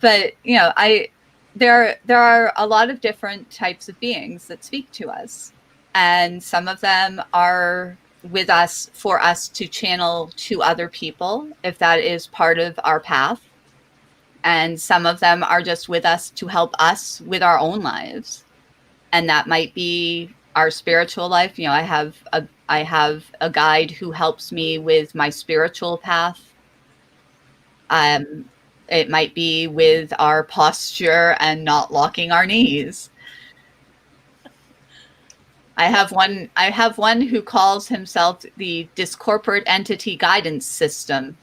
But there are a lot of different types of beings that speak to us, and some of them are with us for us to channel to other people if that is part of our path, and some of them are just with us to help us with our own lives, and that might be our spiritual life. I have a guide who helps me with my spiritual path. It might be with our posture and not locking our knees. I have one who calls himself the Discorporate Entity Guidance System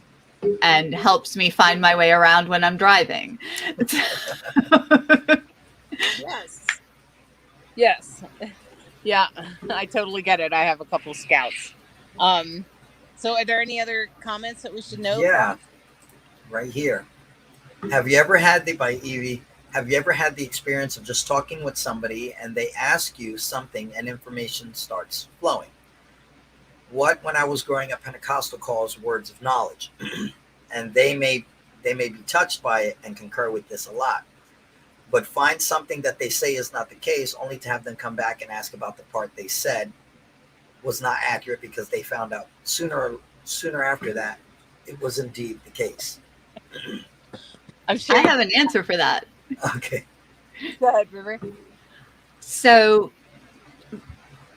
and helps me find my way around when I'm driving. Yes. Yeah, I totally get it. I have a couple scouts. So are there any other comments that we should know? Yeah, right here. Have you ever had by Evie, have you ever had the experience of just talking with somebody and they ask you something and information starts flowing? What, when I was growing up, Pentecostal calls words of knowledge. And they may be touched by it and concur with this a lot. But find something that they say is not the case, only to have them come back and ask about the part they said was not accurate, because they found out sooner after that it was indeed the case. I'm sure I have an answer for that. Okay. Go ahead, River. So,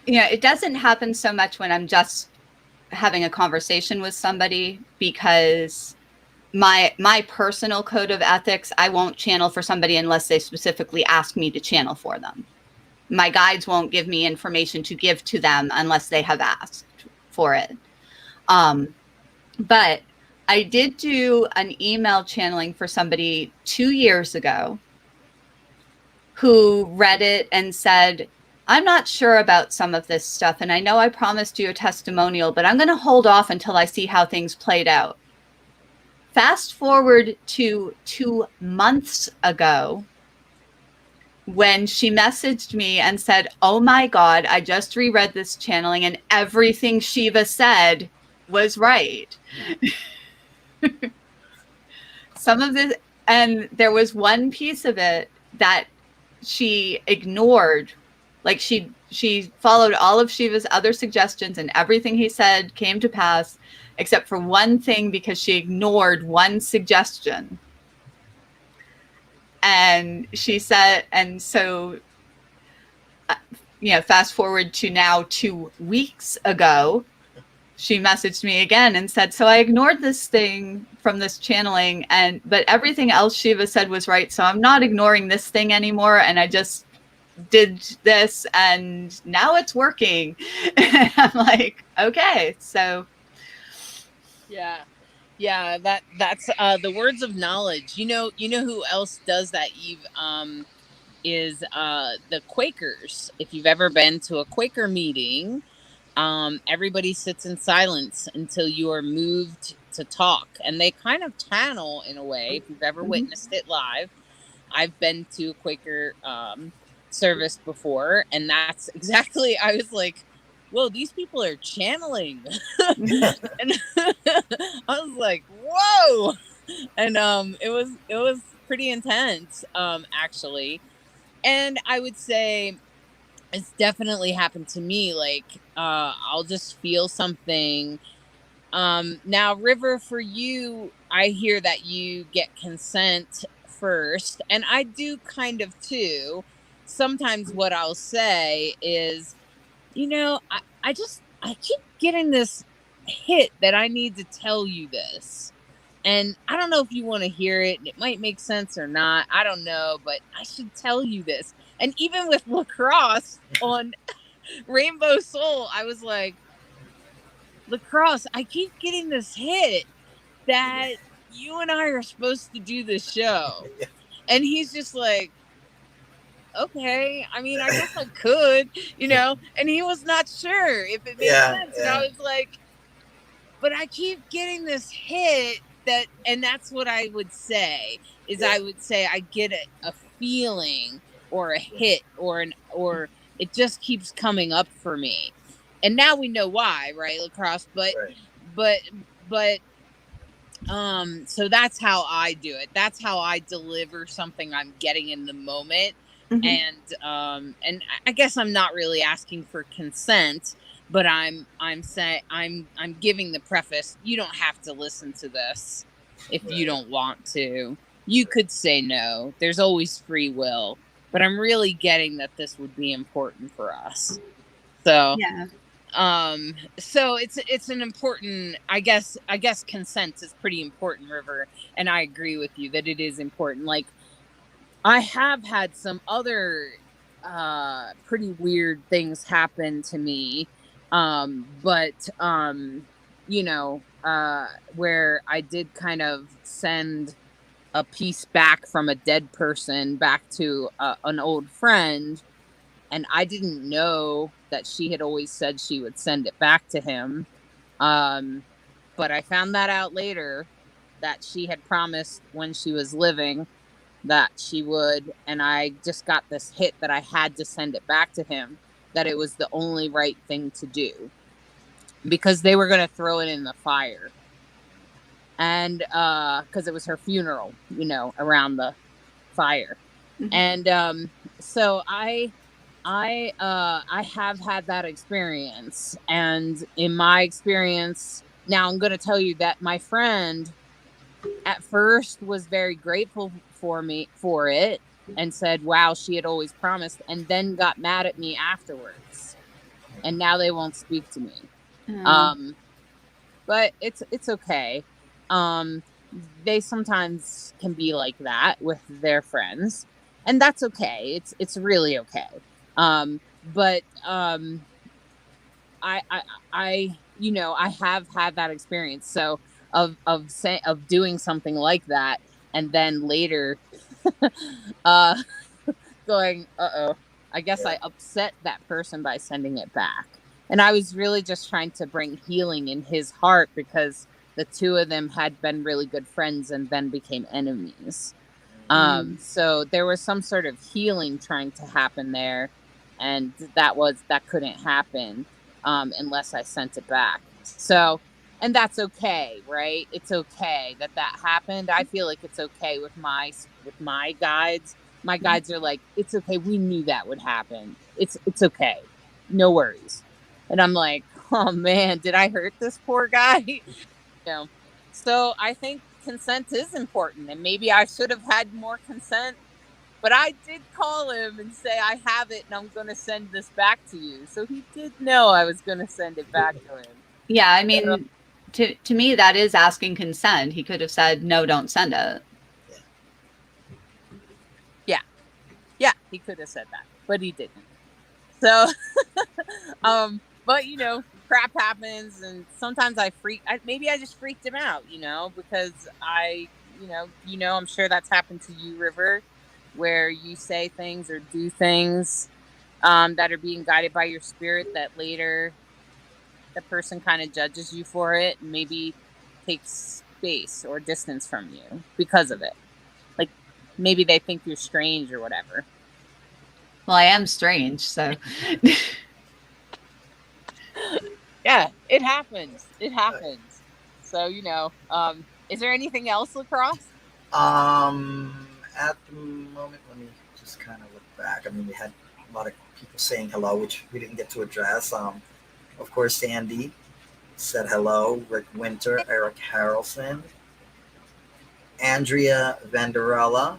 it doesn't happen so much when I'm just having a conversation with somebody, because my personal code of ethics, I won't channel for somebody unless they specifically ask me to channel for them. My guides won't give me information to give to them unless they have asked for it. But I did do an email channeling for somebody 2 years ago who read it and said, I'm not sure about some of this stuff. And I know I promised you a testimonial, but I'm going to hold off until I see how things played out. Fast forward to 2 months ago, when she messaged me and said, oh my God, I just reread this channeling and everything Shiva said was right. Some of this, and there was one piece of it that she ignored. Like she followed all of Shiva's other suggestions and everything he said came to pass, except for one thing, because she ignored one suggestion. And she said, and so, fast forward to now 2 weeks ago, she messaged me again and said, so I ignored this thing from this channeling, but everything else Shiva said was right. So I'm not ignoring this thing anymore. And I just did this and now it's working. And I'm like, okay, so. Yeah, that's the words of knowledge. You know who else does that, Eve? Is the Quakers. If you've ever been to a Quaker meeting, everybody sits in silence until you are moved to talk, and they kind of channel in a way. If you've ever witnessed it live, I've been to a Quaker service before, and that's exactly. I was like, whoa, these people are channeling. And I was like, whoa. And it was pretty intense, actually. And I would say it's definitely happened to me. Like, I'll just feel something. Now, River, for you, I hear that you get consent first, and I do kind of too. Sometimes what I'll say is, I keep getting this hit that I need to tell you this. And I don't know if you want to hear it. It might make sense or not. I don't know, but I should tell you this. And even with Lacrosse on Rainbow Soul, I was like, Lacrosse, I keep getting this hit that you and I are supposed to do this show. And he's just like, okay, I mean, I guess I could, and he was not sure if it made sense. Yeah. And I was like, but I keep getting this hit and that's what I would say is I would say I get a feeling or a hit or it just keeps coming up for me. And now we know why, right, Lacrosse? But so that's how I do it. That's how I deliver something I'm getting in the moment. Mm-hmm. And I guess I'm not really asking for consent, but I'm saying I'm giving the preface. You don't have to listen to this if you don't want to. You could say no. There's always free will, but I'm really getting that this would be important for us. So yeah. So it's an important, I guess consent is pretty important, River, and I agree with you that it is important. Like, I have had some other pretty weird things happen to me, but where I did kind of send a piece back from a dead person back to an old friend, and I didn't know that she had always said she would send it back to him. But I found that out later, that she had promised when she was living that she would, and I just got this hit that I had to send it back to him, that it was the only right thing to do, because they were going to throw it in the fire. And because it was her funeral, around the fire. Mm-hmm. And so I have had that experience. And in my experience, now I'm going to tell you that my friend at first was very grateful for me for it and said, wow, she had always promised, and then got mad at me afterwards. And now they won't speak to me. Mm. But it's okay. They sometimes can be like that with their friends, and that's okay. It's really okay. But I I have had that experience. So of doing something like that, and then later, uh, going, I guess Yeah. I upset that person by sending it back. And I was really just trying to bring healing in his heart, because the two of them had been really good friends and then became enemies. So there was some sort of healing trying to happen there, and that couldn't happen unless I sent it back. So, and that's okay, right? It's okay that happened. I feel like it's okay with my guides. My guides are like, it's okay. We knew that would happen. It's okay. No worries. And I'm like, oh man, did I hurt this poor guy? So I think consent is important, and maybe I should have had more consent. But I did call him and say, I have it and I'm going to send this back to you. So he did know I was going to send it back to him. Yeah, I mean, to me, that is asking consent. He could have said, no, don't send it. Yeah, he could have said that, but he didn't. So, but crap happens, and sometimes maybe I just freaked him out, because I'm sure that's happened to you, River, where you say things or do things that are being guided by your spirit that later the person kind of judges you for it and maybe takes space or distance from you because of it. Like maybe they think you're strange or whatever. Well, I am strange, so. Yeah, it happens. It happens. So, is there anything else, Lacrosse? At the moment, let me just kind of look back. I mean, we had a lot of people saying hello, which we didn't get to address. Of course, Sandy said hello. Rick Winter, Eric Harrelson, Andrea Vanderella,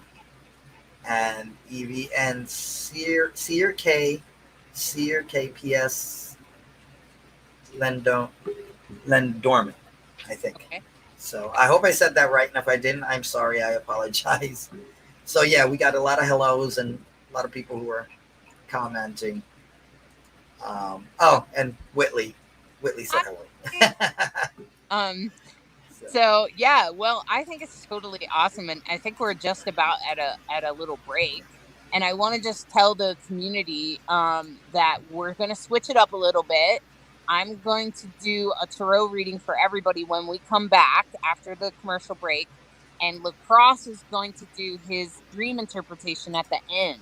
and Evie, and Seer KPS Lendorman, I think. Okay. So I hope I said that right, and if I didn't, I'm sorry. I apologize. So yeah, we got a lot of hellos and a lot of people who were commenting. And Whitley said hello. So yeah, well, I think it's totally awesome, and I think we're just about at a little break, and I want to just tell the community that we're going to switch it up a little bit. I'm going to do a tarot reading for everybody when we come back after the commercial break, and Lacrosse is going to do his dream interpretation at the end.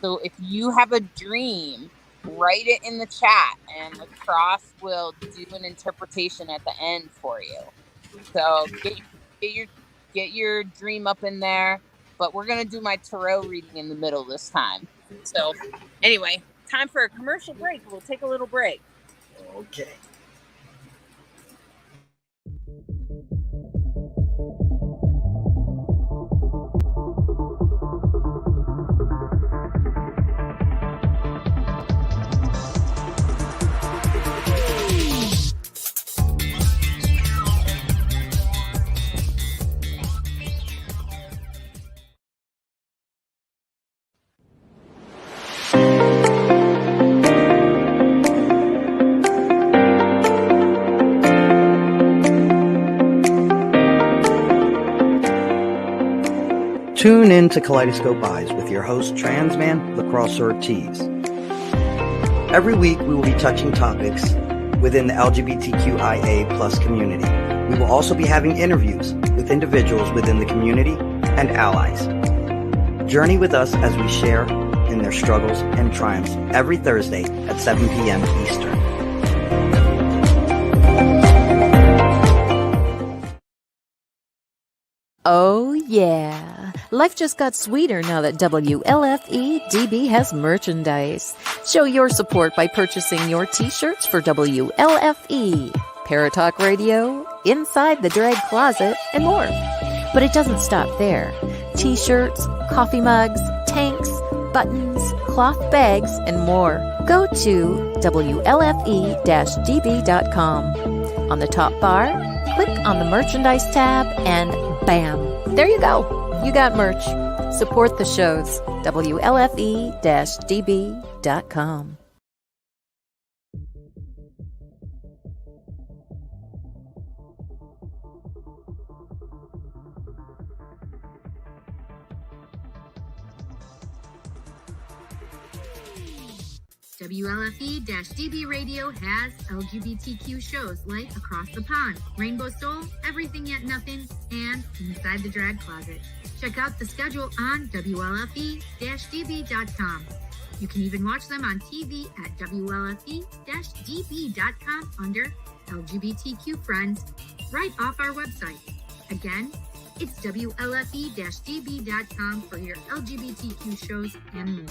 So if you have a dream, write it in the chat, and Lacrosse will do an interpretation at the end for you. So get your dream up in there, but we're gonna do my tarot reading in the middle this time. So anyway, time for a commercial break. We'll take a little break. Okay. Tune in to Kaleidoscope Eyes with your host, Transman Lacrosse Ortiz. Every week, we will be touching topics within the LGBTQIA plus community. We will also be having interviews with individuals within the community and allies. Journey with us as we share in their struggles and triumphs every Thursday at 7 p.m. Eastern. Oh, yeah. Life just got sweeter now that WLFE DB has merchandise. Show your support by purchasing your t-shirts for WLFE, Paratalk Radio, Inside the Drag Closet, and more. But it doesn't stop there. T-shirts, coffee mugs, tanks, buttons, cloth bags, and more. Go to WLFE-DB.com. On the top bar, click on the merchandise tab and bam, there you go. You got merch. Support the shows. WLFE-DB.com. 「WLFE-DB Radio has LGBTQ shows like Across the Pond, Rainbow Soul, Everything Yet Nothing, and Inside the Drag Closet. Check out the schedule on WLFE-DB.com. You can even watch them on TV at WLFE-DB.com under LGBTQ Friends, right off our website. Again, it's WLFE-DB.com for your LGBTQ shows and more.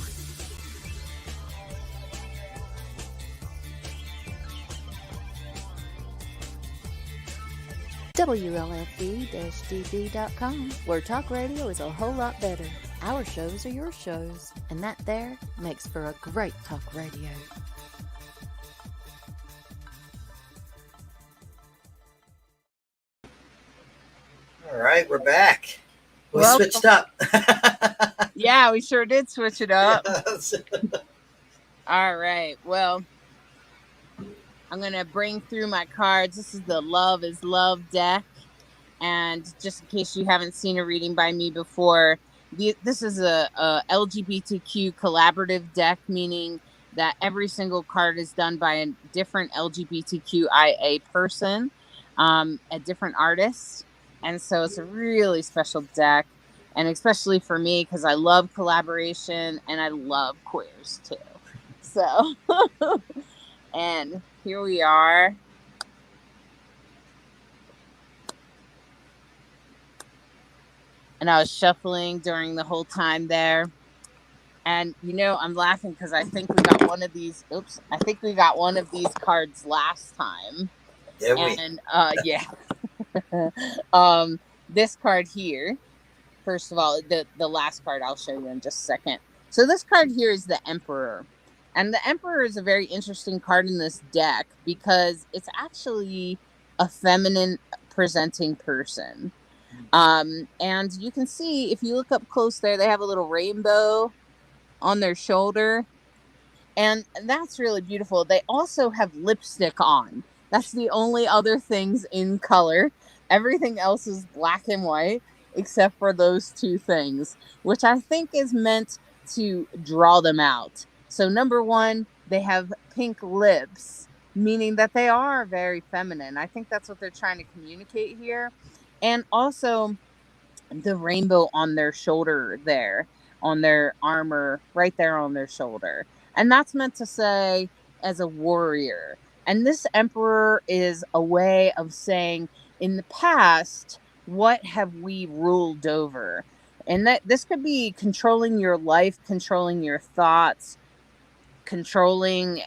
WLFE-DB.com, where talk radio is a whole lot better. Our shows are your shows, and that there makes for a great talk radio. All right, we're back. We switched up. Yeah, we sure did switch it up. All right. Well, I'm going to bring through my cards. This is the Love is Love deck. And just in case you haven't seen a reading by me before, this is a LGBTQ collaborative deck, meaning that every single card is done by a different LGBTQIA person, a different artist. And so it's a really special deck. And especially for me, because I love collaboration and I love queers too. So, and here we are. And I was shuffling during the whole time there. And, you know, I'm laughing because I think we got one of these. Oops. I think we got one of these cards last time. Did we? And, yeah. This card here. First of all, the last card I'll show you in just a second. So this card here is the Emperor. And the Emperor is a very interesting card in this deck because it's actually a feminine presenting person. And you can see, if you look up close there, they have a little rainbow on their shoulder. And that's really beautiful. They also have lipstick on. That's the only other things in color. Everything else is black and white, except for those two things, which I think is meant to draw them out. So number one, they have pink lips, meaning that they are very feminine. I think that's what they're trying to communicate here. And also the rainbow on their shoulder there, on their armor, right there on their shoulder. And that's meant to say as a warrior. And this Emperor is a way of saying, in the past, what have we ruled over? And that this could be controlling your life, controlling your thoughts, controlling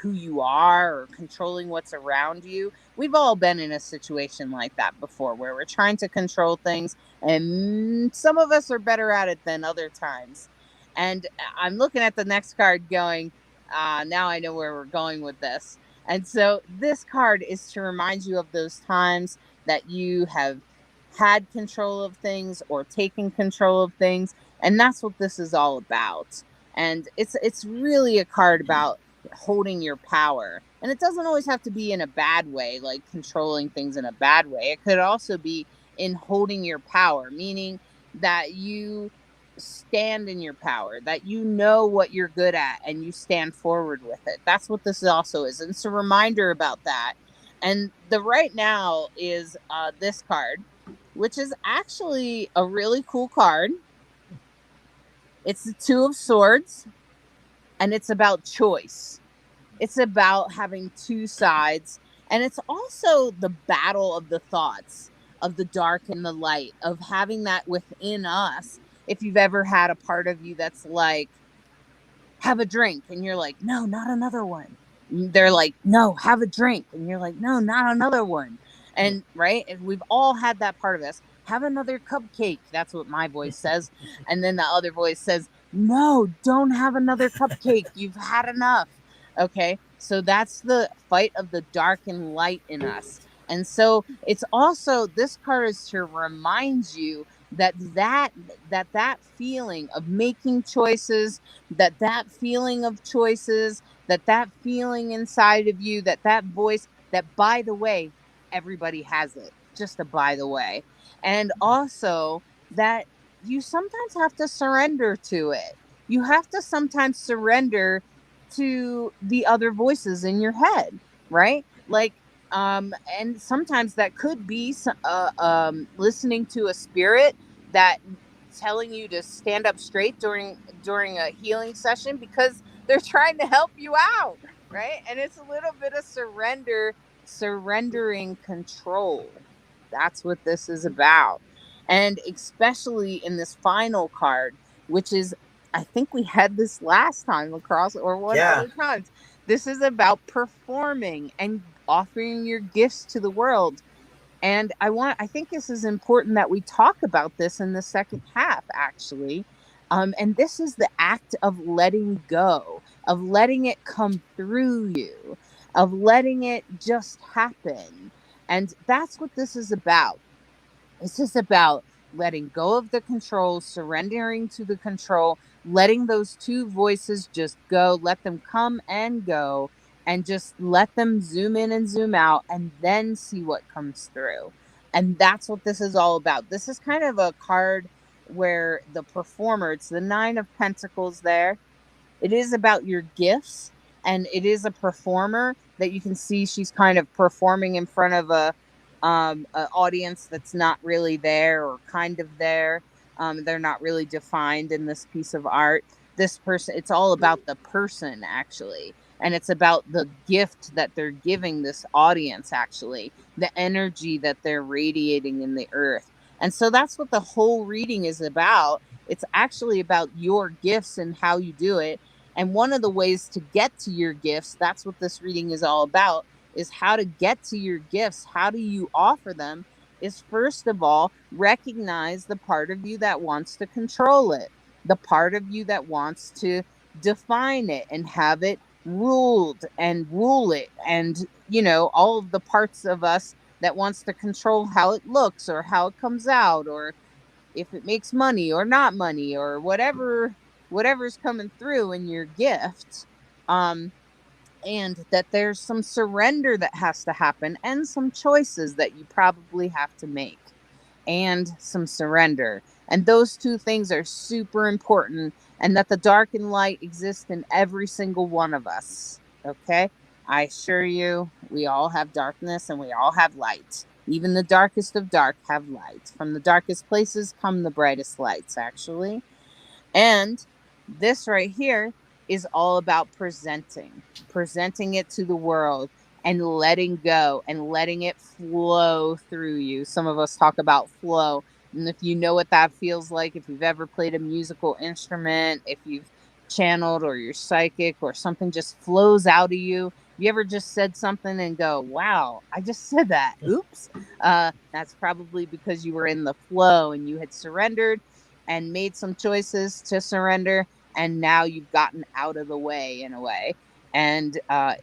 who you are, or controlling what's around you. We've all been in a situation like that before, where we're trying to control things, and some of us are better at it than other times. And I'm looking at the next card going, now I know where we're going with this. And so this card is to remind you of those times that you have had control of things or taken control of things. And that's what this is all about. And it's really a card about holding your power. And it doesn't always have to be in a bad way, like controlling things in a bad way. It could also be in holding your power, meaning that you stand in your power, that you know what you're good at and you stand forward with it. That's what this also is. And it's a reminder about that. And the right now is this card, which is actually a really cool card. It's the Two of Swords, and it's about choice. It's about having two sides, and it's also the battle of the thoughts, of the dark and the light, of having that within us. If you've ever had a part of you that's like, have a drink, and you're like, no, not another one. They're like, no, have a drink, and you're like, no, not another one. And right, and we've all had that part of us. Have another cupcake. That's what my voice says. And then the other voice says, no, don't have another cupcake. You've had enough. Okay. So that's the fight of the dark and light in us. And so it's also, this card is to remind you that feeling of making choices, that feeling of choices, that feeling inside of you, that voice, that, by the way, everybody has it. Just a by the way. And also that you sometimes have to surrender to it. You have to sometimes surrender to the other voices in your head, right? Like, and sometimes that could be listening to a spirit that telling you to stand up straight during a healing session because they're trying to help you out, right? And it's a little bit of surrendering control. That's what this is about. And especially in this final card, which is, I think we had this last time across or one Yeah. other times. This is about performing and offering your gifts to the world. And I think this is important that we talk about this in the second half, actually. And this is the act of letting go, of letting it come through you, of letting it just happen. And that's what this is about. It's just about letting go of the control, surrendering to the control, letting those two voices just go, let them come and go, and just let them zoom in and zoom out, and then see what comes through. And that's what this is all about. This is kind of a card where the performer, it's the 9 of Pentacles there. It is about your gifts, and it is a performer that you can see she's kind of performing in front of an audience that's not really there or kind of there. They're not really defined in this piece of art. This person, it's all about the person, actually. And it's about the gift that they're giving this audience, actually, the energy that they're radiating in the earth. And so that's what the whole reading is about. It's actually about your gifts and how you do it. And one of the ways to get to your gifts, that's what this reading is all about, is how to get to your gifts. How do you offer them? Is first of all, recognize the part of you that wants to control it, the part of you that wants to define it and have it ruled and rule it. And, you know, all of the parts of us that wants to control how it looks or how it comes out or if it makes money or not money or whatever's coming through in your gift. And that there's some surrender that has to happen and some choices that you probably have to make and some surrender. And those two things are super important, and that the dark and light exist in every single one of us. Okay? I assure you, we all have darkness and we all have light. Even the darkest of dark have light. From the darkest places come the brightest lights, actually. And this right here is all about presenting it to the world and letting go and letting it flow through you. Some of us talk about flow. And if you know what that feels like, if you've ever played a musical instrument, if you've channeled or you're psychic or something just flows out of you, you ever just said something and go, wow, I just said that. Oops. That's probably because you were in the flow and you had surrendered and made some choices to surrender. And now you've gotten out of the way in a way. And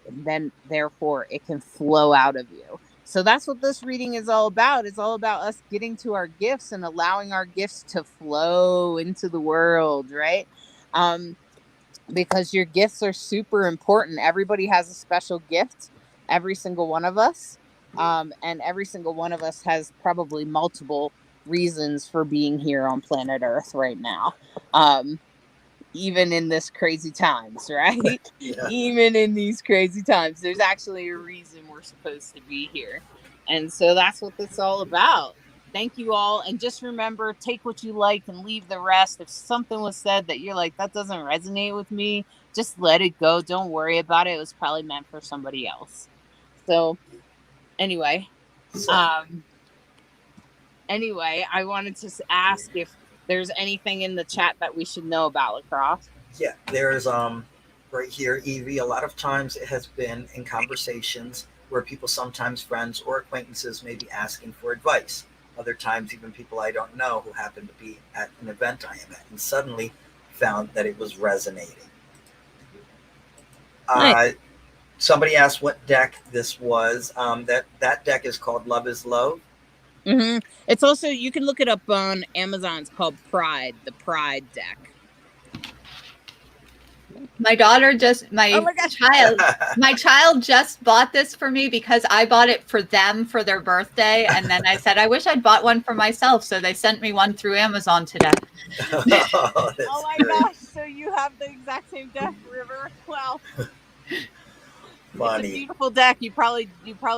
then therefore it can flow out of you. So that's what this reading is all about. It's all about us getting to our gifts and allowing our gifts to flow into the world, right? Because your gifts are super important. Everybody has a special gift, every single one of us. And every single one of us has probably multiple reasons for being here on planet Earth right now. Even in this crazy times, right? Yeah. Even in these crazy times, there's actually a reason we're supposed to be here. And so that's what this is all about. Thank you all. And just remember, take what you like and leave the rest. If something was said that you're like, that doesn't resonate with me, just let it go. Don't worry about it. It was probably meant for somebody else. So anyway, I wanted to ask if there's anything in the chat that we should know about lacrosse. Yeah, there's right here, Evie. A lot of times it has been in conversations where people, sometimes friends or acquaintances, may be asking for advice. Other times, even people I don't know who happen to be at an event I am at, and suddenly found that it was resonating. Nice. Somebody asked what deck this was. That deck is called Love is Love. Mm-hmm. It's also, you can look it up on Amazon. It's called Pride, the Pride deck. My daughter just, my child just bought this for me because I bought it for them for their birthday. And then I said, I wish I'd bought one for myself. So they sent me one through Amazon today. Oh my gosh, so you have the exact same deck, River. Wow. Funny. It's a beautiful deck. You probably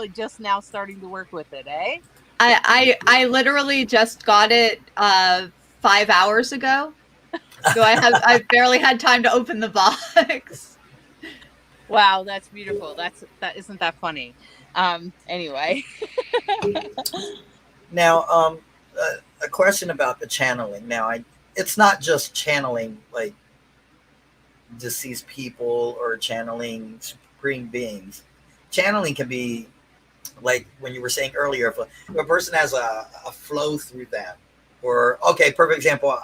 just now starting to work with it, eh? I literally just got it 5 hours ago. So I barely had time to open the box. Wow, that's beautiful. That isn't that funny. Anyway. Now, a question about the channeling. Now, it's not just channeling like deceased people or channeling supreme beings. Channeling can be like when you were saying earlier, if a person has a flow through them, or okay, perfect example.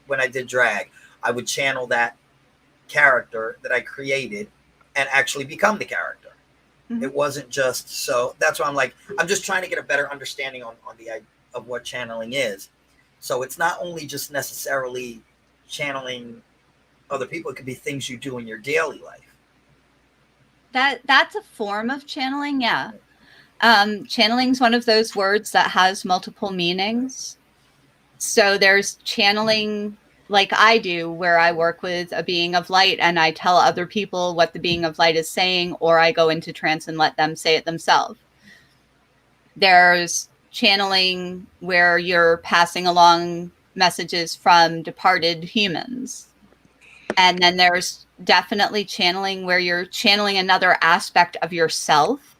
When I did drag, I would channel that character that I created and actually become the character. Mm-hmm. It wasn't just so. That's why I'm just trying to get a better understanding on the of what channeling is. So it's not only just necessarily channeling other people. It could be things you do in your daily life. That's a form of channeling, yeah. Channeling is one of those words that has multiple meanings. So there's channeling like I do, where I work with a being of light and I tell other people what the being of light is saying, or I go into trance and let them say it themselves. There's channeling where you're passing along messages from departed humans. And then there's definitely channeling where you're channeling another aspect of yourself.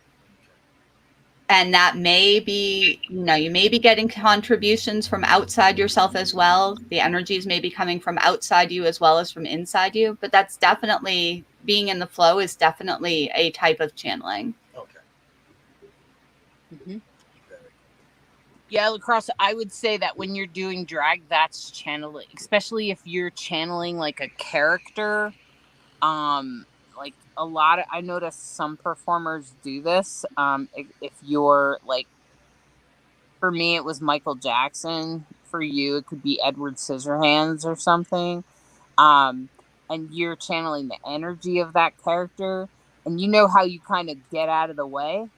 And that may be, you may be getting contributions from outside yourself as well. The energies may be coming from outside you as well as from inside you. But that's definitely, being in the flow is definitely a type of channeling. Okay. Mm-hmm. Yeah, Lacrosse, I would say that when you're doing drag, that's channeling, especially if you're channeling like a character. Like I noticed some performers do this. If you're like, for me, it was Michael Jackson. For you, it could be Edward Scissorhands or something. And you're channeling the energy of that character, and you know how you kind of get out of the way.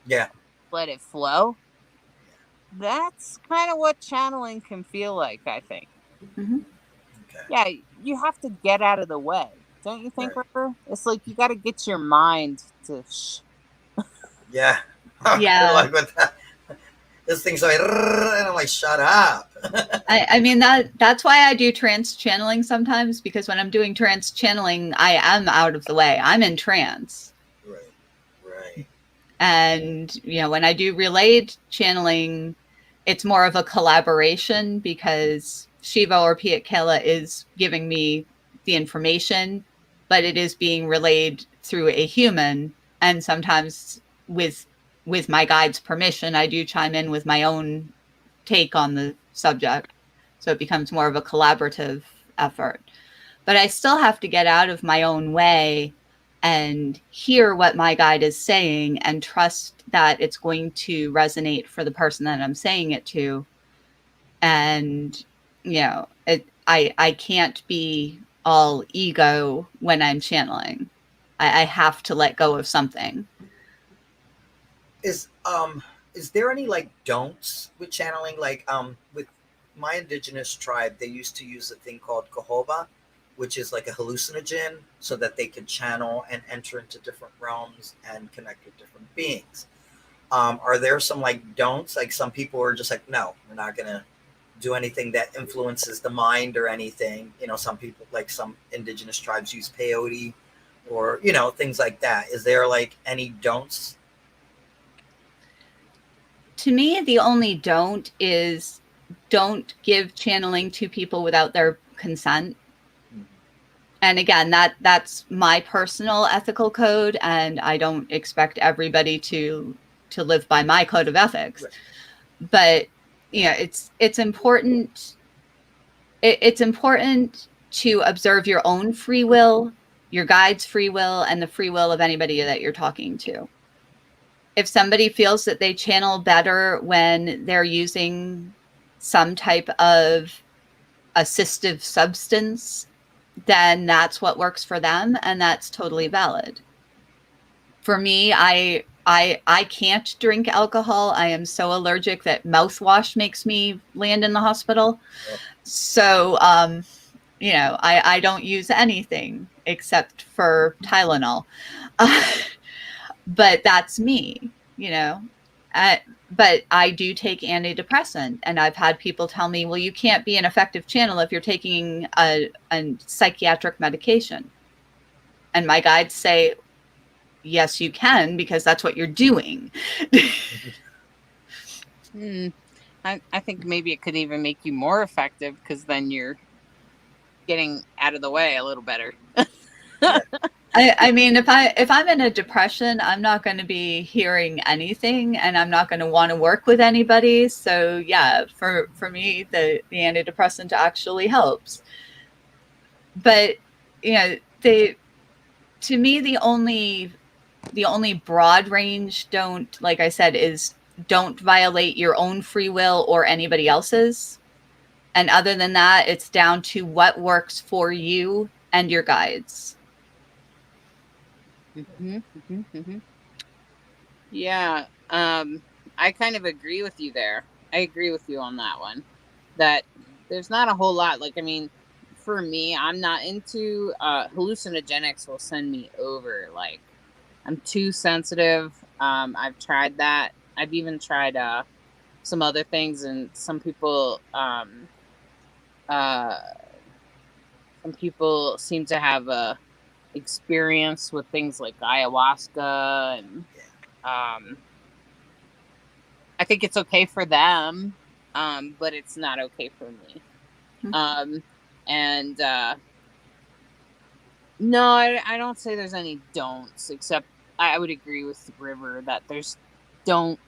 Yeah. Let it flow. That's kind of what channeling can feel like, I think. Mm-hmm. Okay. Yeah, you have to get out of the way. Don't you think, right, River? It's like you got to get your mind to Yeah. Yeah. Like with that. This thing's like, and I'm like, shut up. I mean, that's why I do trance channeling sometimes, because when I'm doing trance channeling, I am out of the way. I'm in trance. Right. And, when I do relayed channeling, it's more of a collaboration because Shiva or Pietkela is giving me the information, but it is being relayed through a human. And sometimes with my guide's permission, I do chime in with my own take on the subject. So it becomes more of a collaborative effort. But I still have to get out of my own way and hear what my guide is saying and trust that it's going to resonate for the person that I'm saying it to. And, I can't be all ego when I'm channeling. I have to let go of something. Is there any like don'ts with channeling? Like with my indigenous tribe, they used to use a thing called cahoba, which is like a hallucinogen, so that they could channel and enter into different realms and connect with different beings. Are there some like don'ts? Like some people are just like, no, we're not gonna do anything that influences the mind or anything. Some people, like some indigenous tribes, use peyote or things like that. Is there like any don'ts? To me, the only don't is don't give channeling to people without their consent. And again, that's my personal ethical code, and I don't expect everybody to live by my code of ethics. Right. But it's important. It's important to observe your own free will, your guide's free will, and the free will of anybody that you're talking to. If somebody feels that they channel better when they're using some type of assistive substance, then that's what works for them, and that's totally valid. For me, I can't drink alcohol. I am so allergic that mouthwash makes me land in the hospital. Yeah. So I don't use anything except for Tylenol. But that's me, but I do take antidepressant, and I've had people tell me, well, you can't be an effective channel if you're taking a psychiatric medication. And my guides say, yes, you can, because that's what you're doing. I think maybe it could even make you more effective, because then you're getting out of the way a little better. I mean, if I'm in a depression, I'm not going to be hearing anything, and I'm not going to want to work with anybody. So yeah, for me, the antidepressant actually helps. But to me, the only broad range, like I said, is don't violate your own free will or anybody else's. And other than that, it's down to what works for you and your guides. Yeah, I kind of agree with you there. I agree with you on that one, that there's not a whole lot. Like, I mean, for me, I'm not into hallucinogenics will send me over. Like, I'm too sensitive. I've tried that. I've even tried some other things, and some people seem to have a experience with things like ayahuasca, and I think it's okay for them, but it's not okay for me. And no, I don't say there's any don'ts, except I would agree with River that there's don't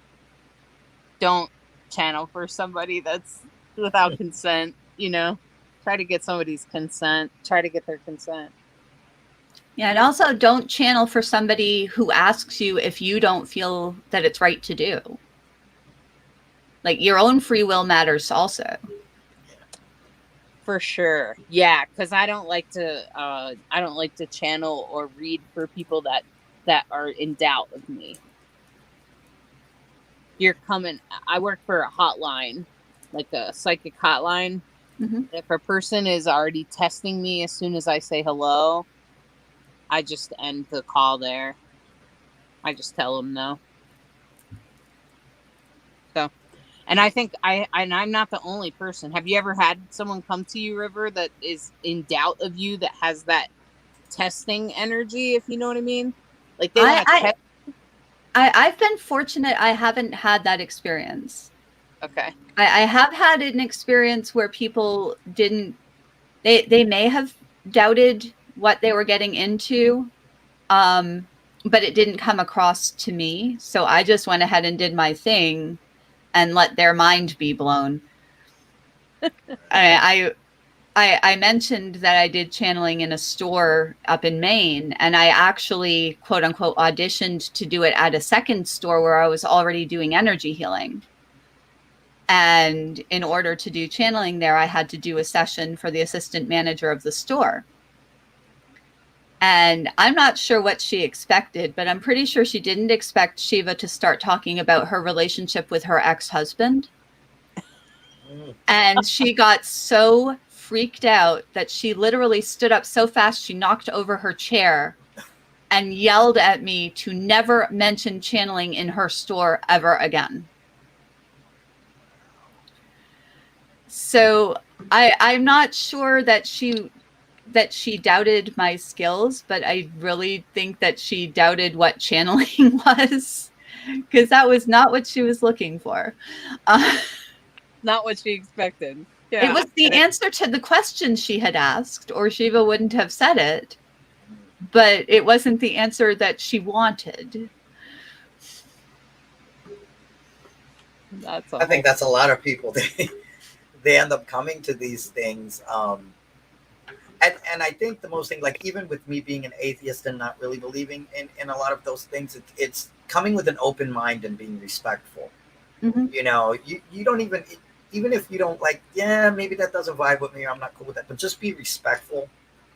channel for somebody that's without consent. Try to get somebody's consent. Try to get their consent. Yeah, and also don't channel for somebody who asks you if you don't feel that it's right to do. Like, your own free will matters also. For sure. Yeah, because I don't like to channel or read for people that are in doubt of me. I work for a hotline, like a psychic hotline. If a person is already testing me as soon as I say hello, I just end the call there. I just tell them no. So, and I think I'm not the only person. Have you ever had someone come to you, River, that is in doubt of you, that has that testing energy, if you know what I mean? Like, they want to test. I've been fortunate. I haven't had that experience. Okay. I have had an experience where people they may have doubted what they were getting into, but it didn't come across to me. So I just went ahead and did my thing and let their mind be blown. I mentioned that I did channeling in a store up in Maine, and I actually, quote unquote, auditioned to do it at a second store where I was already doing energy healing. And in order to do channeling there, I had to do a session for the assistant manager of the store. And I'm not sure what she expected, but I'm pretty sure she didn't expect Shiva to start talking about her relationship with her ex-husband. And she got so freaked out that she literally stood up so fast she knocked over her chair and yelled at me to never mention channeling in her store ever again. So I'm not sure that she doubted my skills, but I really think that she doubted what channeling was, because that was not what she was looking for. Not what she expected. Yeah. It was the answer to the question she had asked, or Shiva wouldn't have said it, but it wasn't the answer that she wanted. I think that's a lot of people. They end up coming to these things. And I think the most thing, like, even with me being an atheist and not really believing in a lot of those things, it's coming with an open mind and being respectful. You don't even if you don't like, yeah, maybe that doesn't vibe with me, or I'm not cool with that, but just be respectful,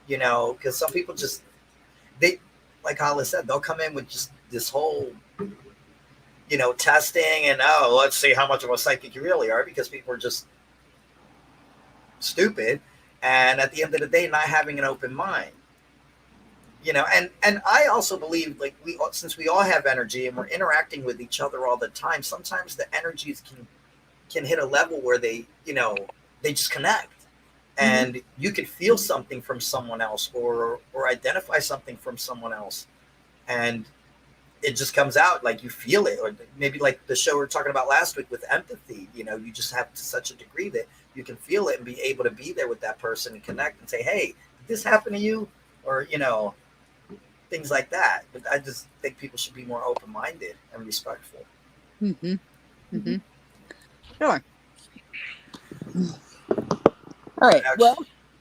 because some people just, they, like Hollis said, they'll come in with just this whole, testing and, oh, let's see how much of a psychic you really are, because people are just stupid. and at the end of the day, not having an open mind. And I also believe, like, since we all have energy and we're interacting with each other all the time, sometimes the energies can hit a level where they just connect, and you could feel something from someone else, or identify something from someone else, and it just comes out, like, you feel it. Or maybe like the show we were talking about last week with empathy, you just have to such a degree that you can feel it and be able to be there with that person and connect and say, hey, did this happen to you? Or things like that. But I just think people should be more open-minded and respectful. Sure. All right. Well,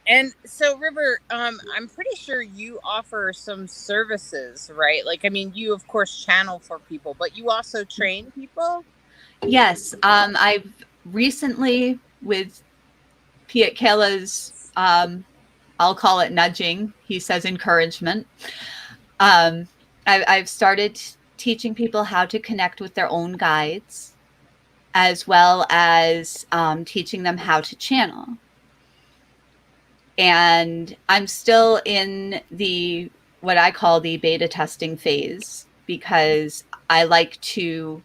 and so River, I'm pretty sure you offer some services, right? Like, I mean, you of course channel for people, but you also train people. Yes. I've recently, with Pietkela's, I'll call it nudging, he says encouragement, I've started teaching people how to connect with their own guides, as well as teaching them how to channel. And I'm still in what I call the beta testing phase, because I like to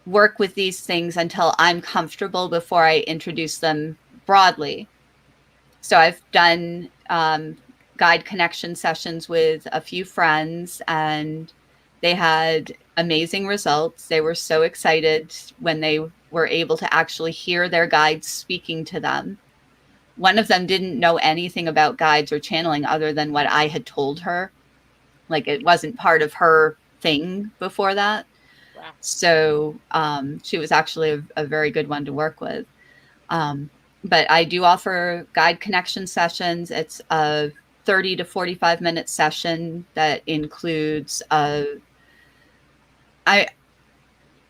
work with these things until I'm comfortable before I introduce them broadly. So I've done guide connection sessions with a few friends, and they had amazing results. They were so excited when they were able to actually hear their guides speaking to them. One of them didn't know anything about guides or channeling other than what I had told her. Like, it wasn't part of her thing before that. Wow. So she was actually a very good one to work with. But I do offer guide connection sessions. It's a 30 to 45 minute session that includes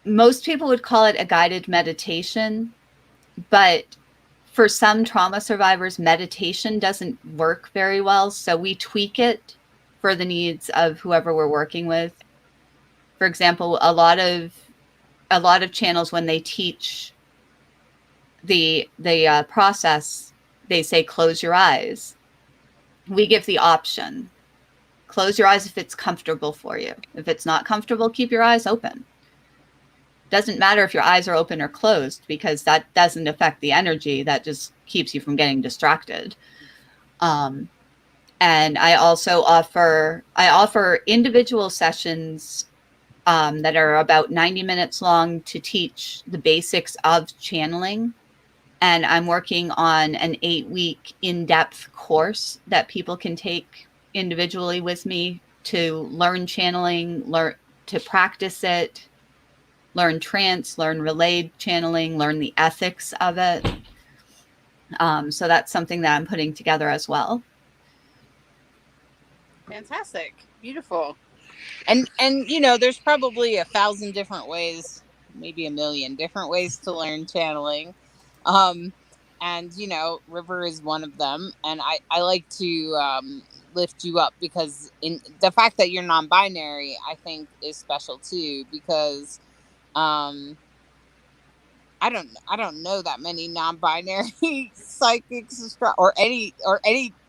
most people would call it a guided meditation, but for some trauma survivors, meditation doesn't work very well. So we tweak it for the needs of whoever we're working with. For example, a lot of channels, when they teach the process, they say close your eyes. We give the option. Close your eyes if it's comfortable for you. If it's not comfortable, keep your eyes open. Doesn't matter if your eyes are open or closed, because that doesn't affect the energy. That just keeps you from getting distracted. And I also offer individual sessions that are about 90 minutes long to teach the basics of channeling. And I'm working on an 8-week in-depth course that people can take individually with me to learn channeling, learn to practice it, learn trance, learn relayed channeling, learn the ethics of it. So that's something that I'm putting together as well. Fantastic. Beautiful. And there's probably 1,000 different ways, maybe 1,000,000 different ways to learn channeling. And River is one of them. And I like to lift you up, because in the fact that you're non-binary, I think, is special too, because I don't know that many non-binary psychics or any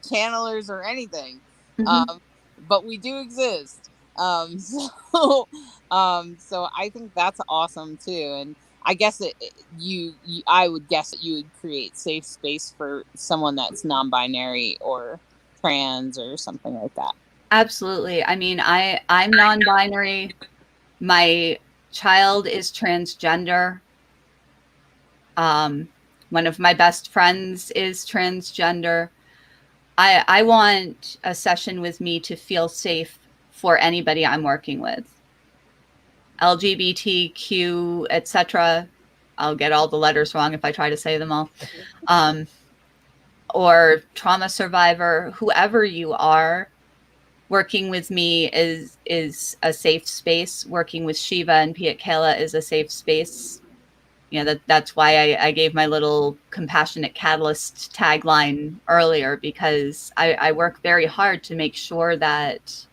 channelers or anything. But we do exist. So I think that's awesome too. And I guess I would guess that you would create safe space for someone that's non-binary or trans or something like that. Absolutely. I mean, I'm non-binary. My child is transgender. One of my best friends is transgender. I want a session with me to feel safe for anybody I'm working with. LGBTQ, etc. I'll get all the letters wrong if I try to say them all. Or trauma survivor, whoever you are, working with me is a safe space. Working with Shiva and Pietkela is a safe space. That's why I gave my little compassionate catalyst tagline earlier, because I work very hard to make sure that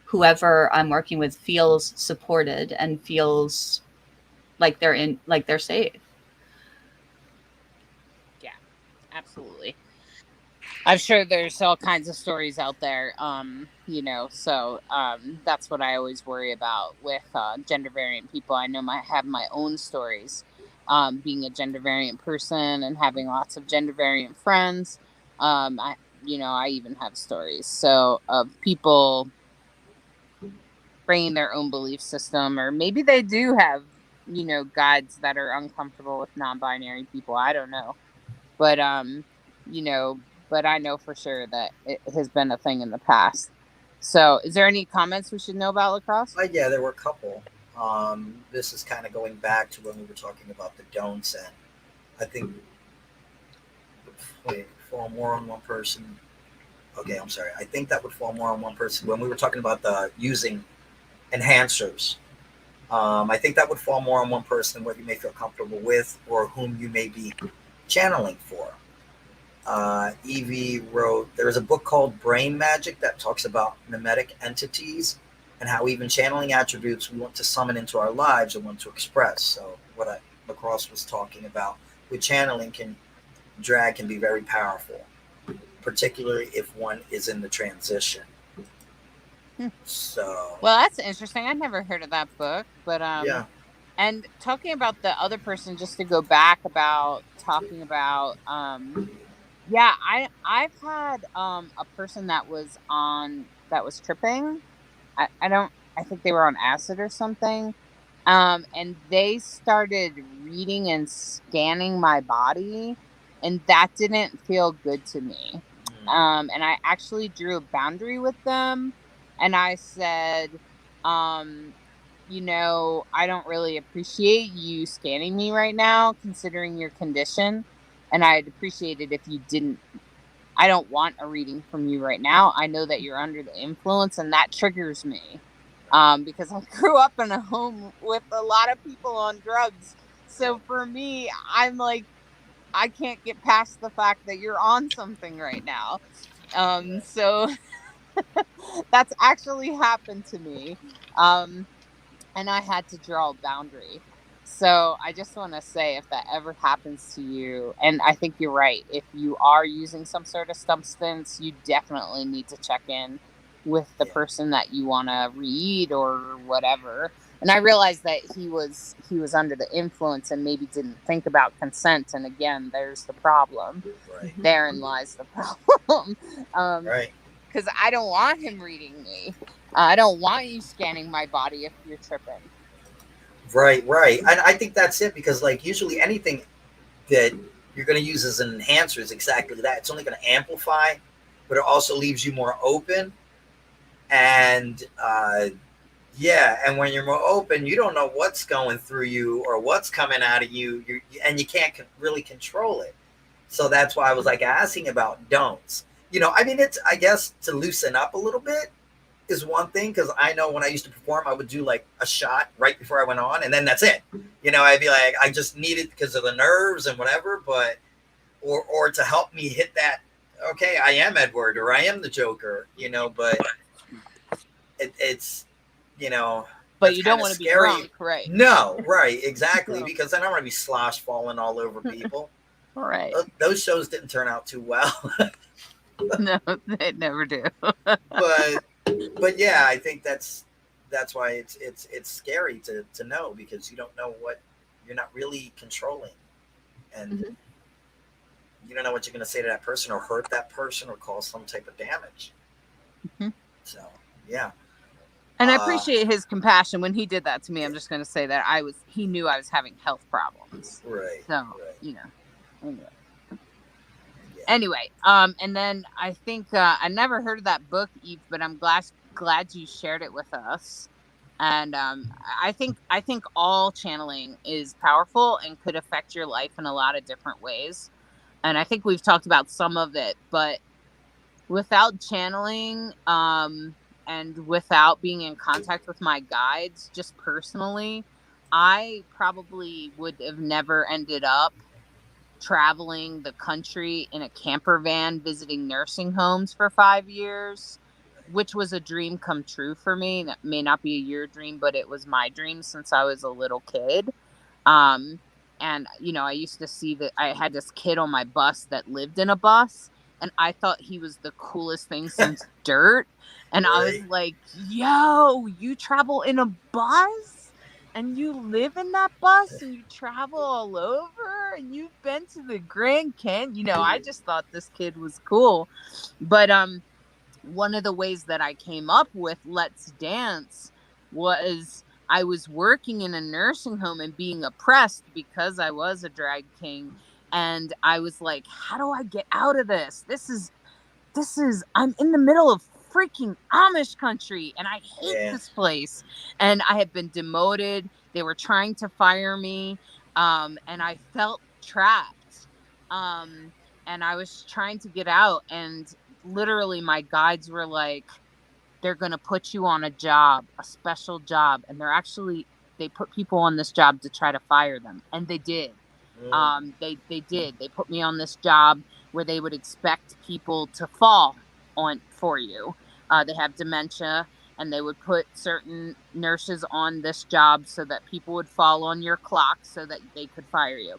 whoever I'm working with feels supported and feels like they're safe. Yeah, absolutely. I'm sure there's all kinds of stories out there, so that's what I always worry about with gender variant people. I know I have my own stories, being a gender variant person and having lots of gender variant friends. I even have stories of people bringing their own belief system, or maybe they do have, guides that are uncomfortable with non-binary people. I don't know, but you know, but I know for sure that it has been a thing in the past. So, is there any comments we should know about lacrosse? Yeah, there were a couple. This is kind of going back to when we were talking about the don'ts, and I think wait, fall more on one person. Okay, I'm sorry. I think that would fall more on one person when we were talking about the using enhancers. I think that would fall more on one person, what you may feel comfortable with or whom you may be channeling for. Evie wrote, there is a book called Brain Magic that talks about mimetic entities and how even channeling attributes we want to summon into our lives or want to express. So what Lacrosse was talking about with channeling drag can be very powerful, particularly if one is in the transition. So well, that's interesting. I'd never heard of that book, but yeah. And talking about the other person, just to go back about talking about, yeah, I've had a person that was tripping. I think they were on acid or something. And they started reading and scanning my body, and that didn't feel good to me. And I actually drew a boundary with them, and I said, I don't really appreciate you scanning me right now, considering your condition. And I'd appreciate it if you didn't. I don't want a reading from you right now. I know that you're under the influence, and that triggers me. Because I grew up in a home with a lot of people on drugs. So for me, I'm like, I can't get past the fact that you're on something right now. So that's actually happened to me. And I had to draw a boundary. So I just want to say, if that ever happens to you, and I think you're right, if you are using some sort of substance, you definitely need to check in with the person that you want to read or whatever. And I realized that he was under the influence and maybe didn't think about consent. And again, there's the problem. Right. Therein lies the problem. Right. Because I don't want him reading me. I don't want you scanning my body if you're tripping. Right. And I think that's it, because like usually anything that you're going to use as an enhancer is exactly that. It's only going to amplify, but it also leaves you more open. And and when you're more open, you don't know what's going through you or what's coming out of you, and you can't really control it. So that's why I was like asking about don'ts. I mean, it's, I guess, to loosen up a little bit is one thing, because I know when I used to perform, I would do like a shot right before I went on, and then that's it. I'd be like, I just need it because of the nerves and whatever, but or to help me hit that. Okay, I am Edward, or I am the Joker, but it's But you don't want to be drunk, right? No, right, exactly, because then I'm going to be slosh falling all over people. Right. Those shows didn't turn out too well. No, they never do. but yeah, I think that's why it's scary to know, because you don't know what you're not really controlling, and you don't know what you're going to say to that person or hurt that person or cause some type of damage. So yeah. And I appreciate his compassion when he did that to me. I'm just going to say that he knew I was having health problems. Right. So, Anyway, and then I think I never heard of that book, Eve, but I'm glad you shared it with us. And I think all channeling is powerful and could affect your life in a lot of different ways. And I think we've talked about some of it, but without channeling and without being in contact with my guides, just personally, I probably would have never ended up traveling the country in a camper van, visiting nursing homes for 5 years, which was a dream come true for me. That may not be your dream, but it was my dream since I was a little kid. And I used to see that I had this kid on my bus that lived in a bus, and I thought he was the coolest thing since dirt. And I was Right. like, yo, you travel in a bus and you live in that bus and you travel all over and you've been to the Grand Canyon. You know, I just thought this kid was cool. But one of the ways that I came up with Let's Dance was I was working in a nursing home and being oppressed because I was a drag king. And I was like, how do I get out of this? I'm in the middle of freaking Amish country and I hate Yeah. this place. And I had been demoted. They were trying to fire me. And I felt trapped. And I was trying to get out. And literally my guides were like, they're going to put you on a job, a special job. And they put people on this job to try to fire them. And they did. They did. They put me on this job where they would expect people to fall on for you. They have dementia, and they would put certain nurses on this job so that people would fall on your clock so that they could fire you.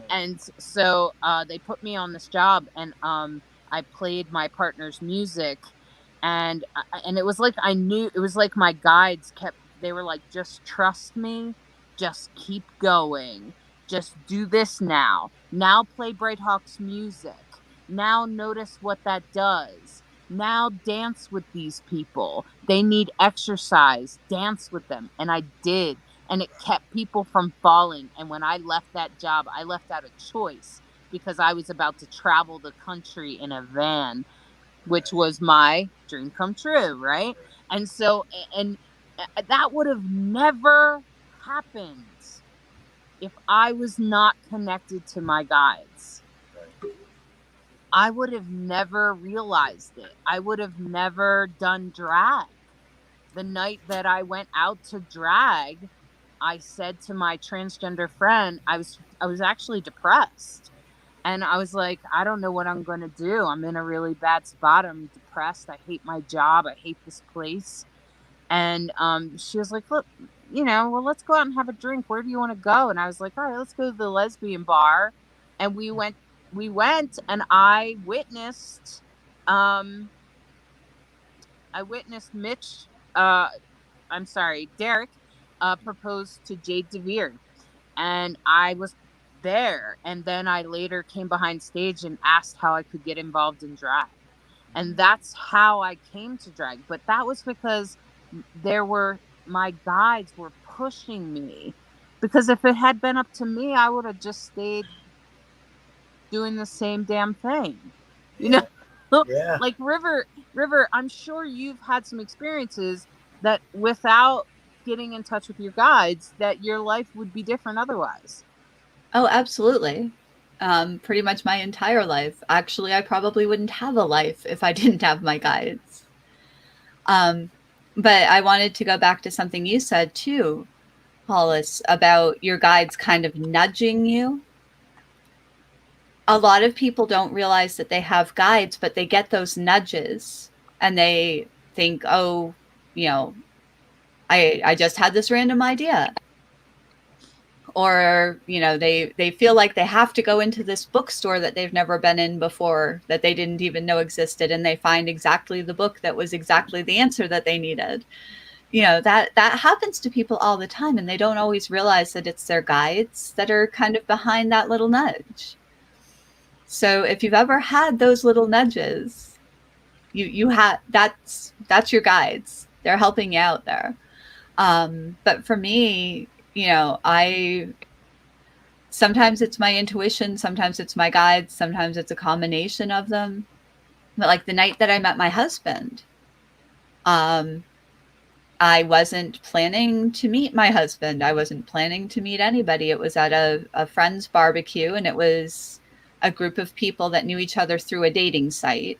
And so they put me on this job, and I played my partner's music, and it was like I knew it was like my guides kept. They were like, "Just trust me, just keep going, just do this now. Now play Bright Hawk's music. Now notice what that does. Now dance with these people. They need exercise. Dance with them." And I did, and it kept people from falling. And when I left that job, I left out a choice because I was about to travel the country in a van, which was my dream come true, right? And so, and that would have never happened if I was not connected to my guides. I would have never realized it. I would have never done drag. The night that I went out to drag, I said to my transgender friend, I was actually depressed. And I was like, I don't know what I'm going to do. I'm in a really bad spot. I'm depressed. I hate my job. I hate this place. And she was like, look, well, let's go out and have a drink. Where do you want to go? And I was like, all right, let's go to the lesbian bar. And we went and I witnessed Derek proposed to Jade DeVere. And I was there. And then I later came behind stage and asked how I could get involved in drag. And that's how I came to drag. But that was because my guides were pushing me. Because if it had been up to me, I would have just stayed doing the same damn thing. You know? Yeah. Like River, I'm sure you've had some experiences that without getting in touch with your guides, that your life would be different otherwise. Oh, absolutely. Pretty much my entire life. Actually, I probably wouldn't have a life if I didn't have my guides. But I wanted to go back to something you said too, Hollis, about your guides kind of nudging you. A lot of people don't realize that they have guides, but they get those nudges and they think, oh, I just had this random idea. Or, they feel like they have to go into this bookstore that they've never been in before, that they didn't even know existed, and they find exactly the book that was exactly the answer that they needed. That happens to people all the time, and they don't always realize that it's their guides that are kind of behind that little nudge. So if you've ever had those little nudges, that's your guides. They're helping you out there. But for me, sometimes it's my intuition, sometimes it's my guides, sometimes it's a combination of them. But like the night that I met my husband, I wasn't planning to meet my husband. I wasn't planning to meet anybody. It was at a friend's barbecue, and it was a group of people that knew each other through a dating site.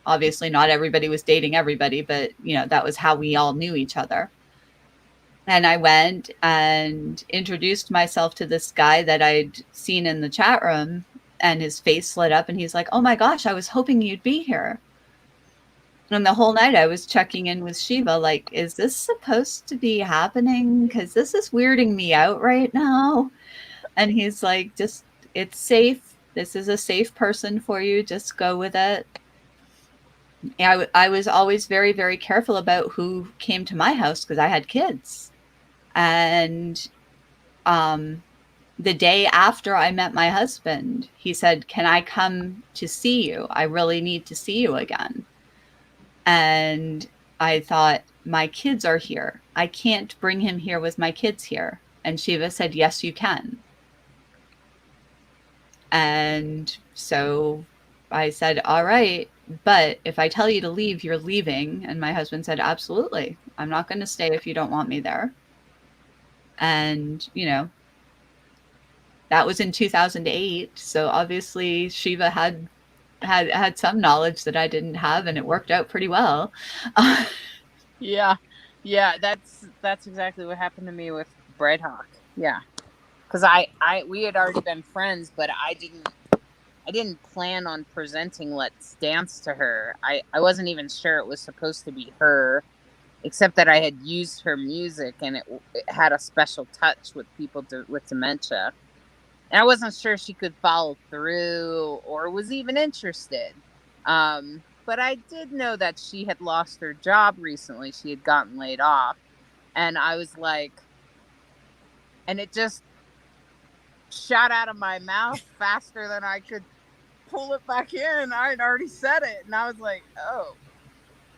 Obviously, not everybody was dating everybody, but that was how we all knew each other. And I went and introduced myself to this guy that I'd seen in the chat room, and his face lit up and he's like, oh my gosh, I was hoping you'd be here. And the whole night I was checking in with Shiva, like, is this supposed to be happening? Because this is weirding me out right now. And he's like, just, it's safe. this is a safe person for you. Just go with it. I was always very, very careful about who came to my house because I had kids. And the day after I met my husband, he said, "Can I come to see you? I really need to see you again." And I thought, my kids are here. I can't bring him here with my kids here. And Shiva said, "Yes, you can." And so I said, "All right, but if I tell you to leave, you're leaving." And my husband said, "Absolutely. I'm not going to stay if you don't want me there." And, that was in 2008. So obviously Shiva had some knowledge that I didn't have, and it worked out pretty well. Yeah. That's exactly what happened to me with Breadhawk. Yeah. Because we had already been friends, but I didn't plan on presenting Let's Dance to her. I wasn't even sure it was supposed to be her, except that I had used her music, and it had a special touch with people with dementia. And I wasn't sure she could follow through or was even interested. But I did know that she had lost her job recently. She had gotten laid off. And I was like, and it just shot out of my mouth faster than I could pull it back in. I had already said it. And I was like, oh,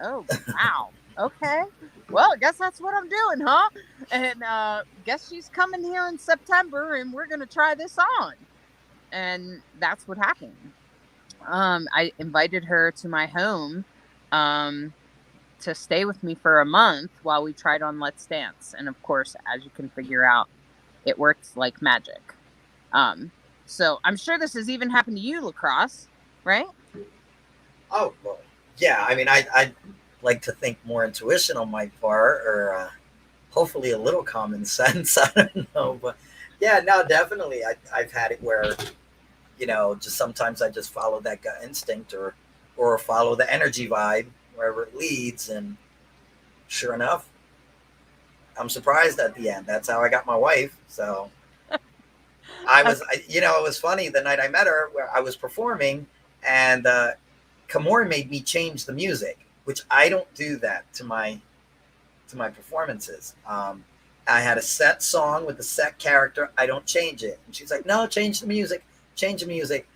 wow. Okay. Well, I guess that's what I'm doing, huh? And guess she's coming here in September, and we're going to try this on. And that's what happened. I invited her to my home to stay with me for a month while we tried on Let's Dance. And of course, as you can figure out, it works like magic. So I'm sure this has even happened to you, Lacrosse, right? Oh, well, yeah. I mean, I like to think more intuition on my part, or hopefully a little common sense. I don't know, but yeah, no, definitely. I've had it where, just sometimes I just follow that gut instinct or follow the energy vibe wherever it leads. And sure enough, I'm surprised at the end. That's how I got my wife. So it was funny the night I met her where I was performing, and Kamori made me change the music, which I don't do that to my performances. I had a set song with a set character. I don't change it. And she's like, "No, change the music. Change the music.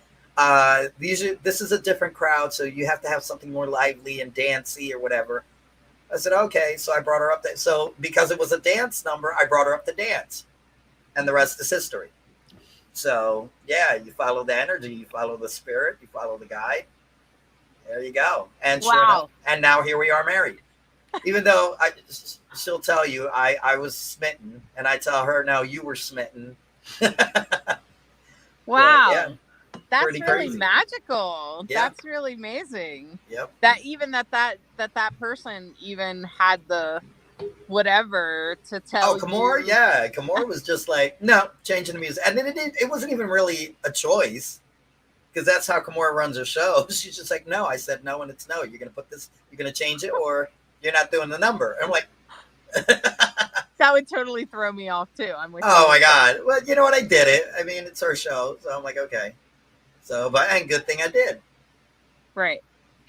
This is a different crowd, so you have to have something more lively and dancey or whatever." I said, "Okay." So I brought her up there. So because it was a dance number, I brought her up to dance, and the rest is history. So yeah, you follow the energy, you follow the spirit, you follow the guide. There you go. And wow. Sure enough, and now here we are married. Even though she'll tell you I was smitten, and I tell her, "No, you were smitten." Wow. Yeah, that's really crazy. Magical. Yeah. That's really amazing. Yep. That even that person even had the whatever to tell Kamori? you. Yeah. Kamori was just like, "No, changing the music." And then it wasn't even really a choice, because that's how Kamora runs her show. She's just like, "No," I said no, and it's no. You're going to put this, you're going to change it, or you're not doing the number. I'm like, that would totally throw me off too. I'm with oh my God. Well, you know what? I did it. I mean, it's her show. So I'm like, okay. So, and good thing I did. Right.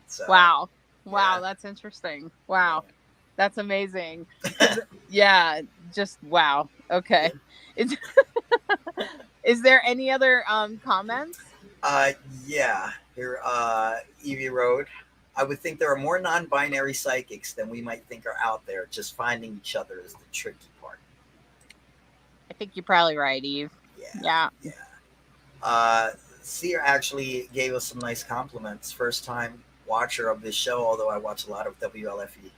So, wow. Yeah. That's interesting. Wow. That's amazing. Yeah. Just wow. Okay. Is there any other comments? Yeah. Here, Evie Road. I would think there are more non-binary psychics than we might think are out there. Just finding each other is the tricky part. I think you're probably right, Eve. Yeah. Seer actually gave us some nice compliments. First time watcher of this show, although I watch a lot of WLFE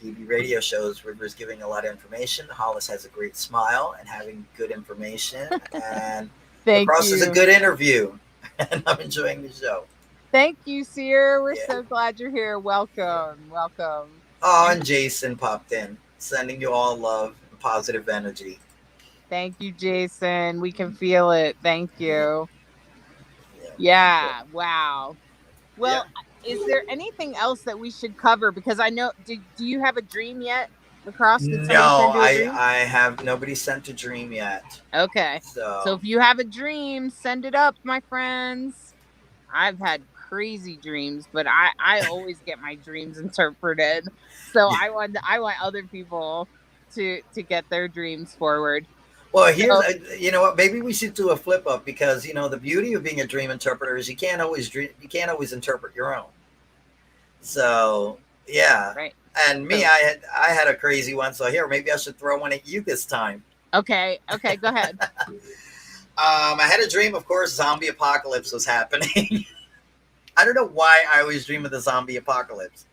DB radio shows. River's giving a lot of information. Hollis has a great smile and having good information. And Lacrosse is a good interview. And I'm enjoying the show. Thank you, Seer. We're so glad you're here. Welcome. Oh, and Jason popped in, sending you all love and positive energy. Thank you, Jason. We can feel it. Thank you. Yeah. Wow. Well, is there anything else that we should cover? Because I know, do you have a dream yet? across? Did somebody No, send you a dream? I have nobody sent a dream yet. Okay. So So if you have a dream, send it up, my friends. I've had crazy dreams, but I always get my dreams interpreted. So yeah. I want other people to get their dreams forward. Well, here's So you know what? Maybe we should do a flip up because the beauty of being a dream interpreter is you can't always interpret your own. So yeah, right. and me, So I had a crazy one. So here, maybe I should throw one at you this time. okay, go ahead. I had a dream. Of course, zombie apocalypse was happening. I don't know why I always dream of the zombie apocalypse.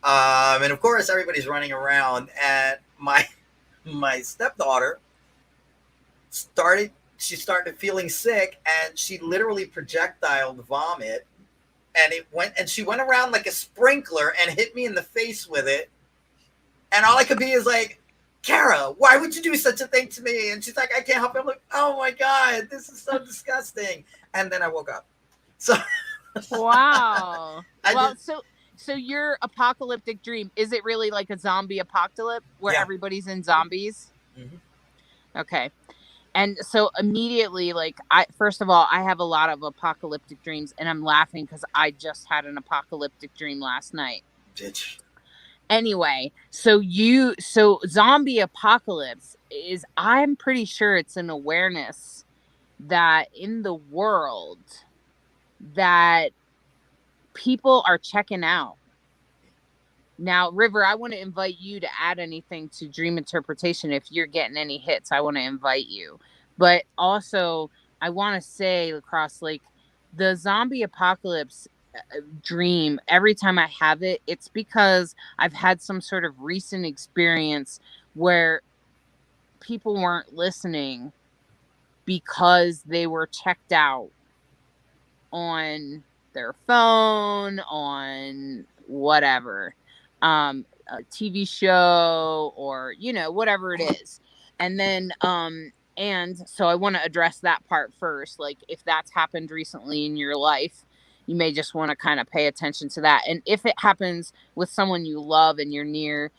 And of course, everybody's running around, and my stepdaughter she started feeling sick, and she literally projectiled vomit, and she went around like a sprinkler and hit me in the face with it. And all I could be is like, Kara, why would you do such a thing to me? And she's like, I can't help it. I'm like, oh my God, this is so disgusting. And then I woke up. So wow. Well, so your apocalyptic dream, is it really like a zombie apocalypse where everybody's in zombies? Mm-hmm. Okay. And so immediately, like, first of all, I have a lot of apocalyptic dreams, and I'm laughing because I just had an apocalyptic dream last night. Bitch. Anyway, so zombie apocalypse is, I'm pretty sure it's an awareness that in the world that people are checking out. Now, River, I want to invite you to add anything to dream interpretation. If you're getting any hits, I want to invite you. But also, I want to say, across, like, the zombie apocalypse dream, every time I have it, it's because I've had some sort of recent experience where people weren't listening because they were checked out on their phone, on whatever. A TV show or, whatever it is. And then, and so I want to address that part first. Like, if that's happened recently in your life, you may just want to kind of pay attention to that. And if it happens with someone you love and you're near,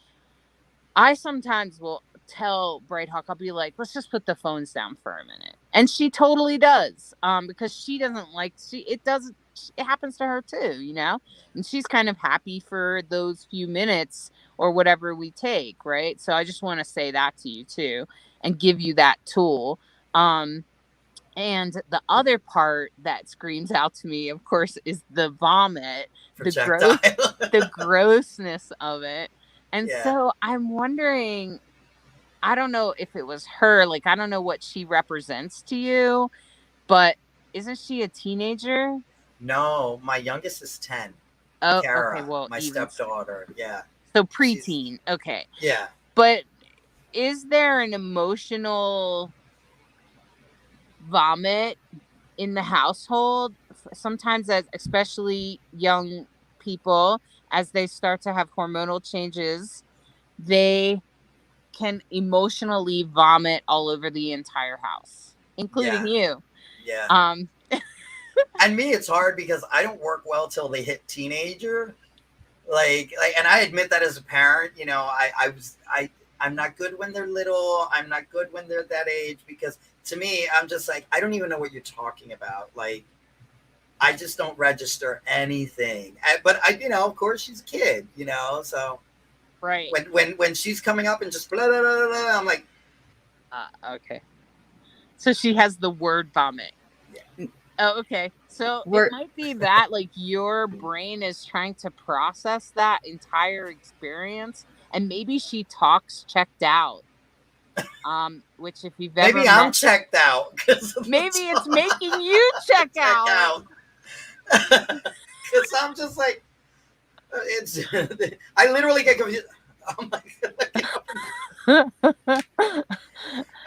I sometimes will tell Bright Hawk, I'll be like, let's just put the phones down for a minute. And she totally does. Because she doesn't like, it happens to her too, and she's kind of happy for those few minutes or whatever we take. Right. So I just want to say that to you too, and give you that tool. And the other part that screams out to me, of course, is the vomit, the grossness of it. And so I'm wondering, I don't know if it was her, like, I don't know what she represents to you, but isn't she a teenager? No, my youngest is 10. Oh, Kara, okay. Well, my stepdaughter. Yeah. So preteen. Okay. Yeah. But is there an emotional vomit in the household? Sometimes, especially young people, as they start to have hormonal changes, they can emotionally vomit all over the entire house, including you. Yeah. And me, it's hard because I don't work well till they hit teenager. Like, and I admit that as a parent, I'm not good when they're little. I'm not good when they're that age, because to me, I'm just like, I don't even know what you're talking about. Like, I just don't register anything. But of course she's a kid, so right. When she's coming up and just blah, blah, blah, blah, I'm like, okay. So she has the word vomit. Yeah. Oh, okay. So it might be that, like, your brain is trying to process that entire experience, and maybe she talks checked out. Which, if you've ever I'm checked out. Maybe it's making you check out. Because I'm just like, I literally get confused. Oh my God.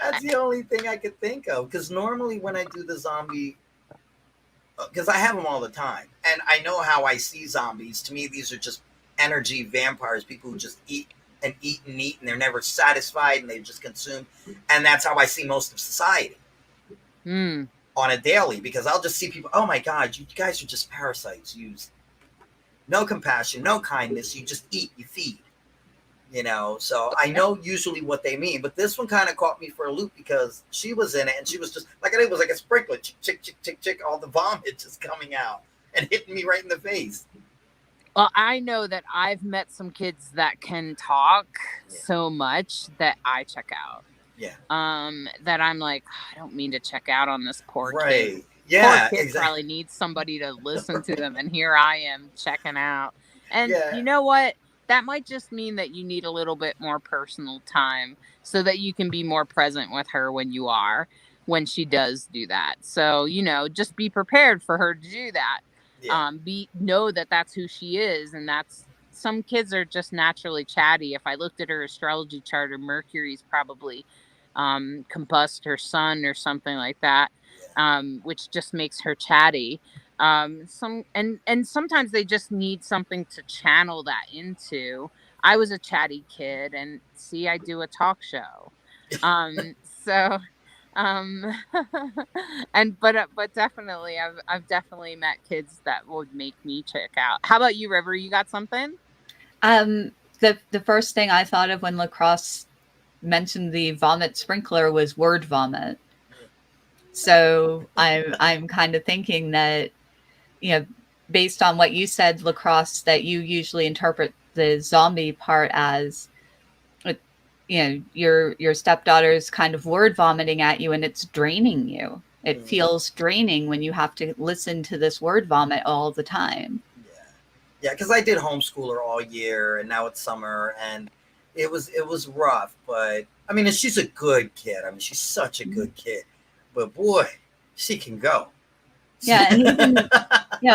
That's the only thing I could think of. Because normally when I do the zombie, because I have them all the time, and I know how I see zombies. To me, these are just energy vampires, people who just eat and eat and eat, and they're never satisfied, and they just consume. And that's how I see most of society on a daily, because I'll just see people, oh my God, you guys are just parasites. You use no compassion, no kindness. You just eat, you feed. So I know usually what they mean, but this one kind of caught me for a loop because she was in it and she was just like, it was like a sprinkler, chick, chick, chick, chick, chick, all the vomit just coming out and hitting me right in the face. Well, I know that I've met some kids that can talk so much that I check out. Yeah. That I'm like, I don't mean to check out on this poor kid. Yeah, poor kid probably needs somebody to listen to them, and here I am checking out. And you know what? That might just mean that you need a little bit more personal time so that you can be more present with her when she does do that. So, just be prepared for her to do that. Yeah. Know that that's who she is, and that's some kids are just naturally chatty. If I looked at her astrology chart, her Mercury's probably combust her sun or something like that, which just makes her chatty. Sometimes they just need something to channel that into. I was a chatty kid, and see, I do a talk show. So but definitely I've definitely met kids that would make me check out. How about you, River? You got something? The first thing I thought of when Lacrosse mentioned the vomit sprinkler was word vomit. So I'm kind of thinking that, based on what you said, Lacrosse, that you usually interpret the zombie part as, your stepdaughter's kind of word vomiting at you, and it's draining you. It feels draining when you have to listen to this word vomit all the time. Yeah, because I did homeschool her all year, and now it's summer, and it was rough. But I mean, she's a good kid. I mean, she's such a good kid. But boy, she can go. Yeah, and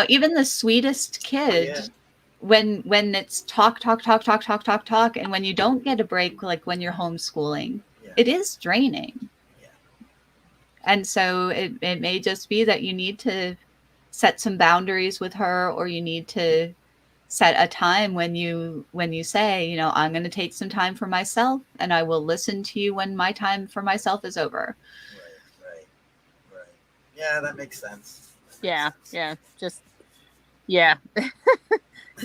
even the sweetest kid. When it's talk, and when you don't get a break, like when you're homeschooling, it is draining. Yeah. And so it may just be that you need to set some boundaries with her, or you need to set a time when you say, I'm going to take some time for myself, and I will listen to you when my time for myself is over. Right. Yeah, that makes sense.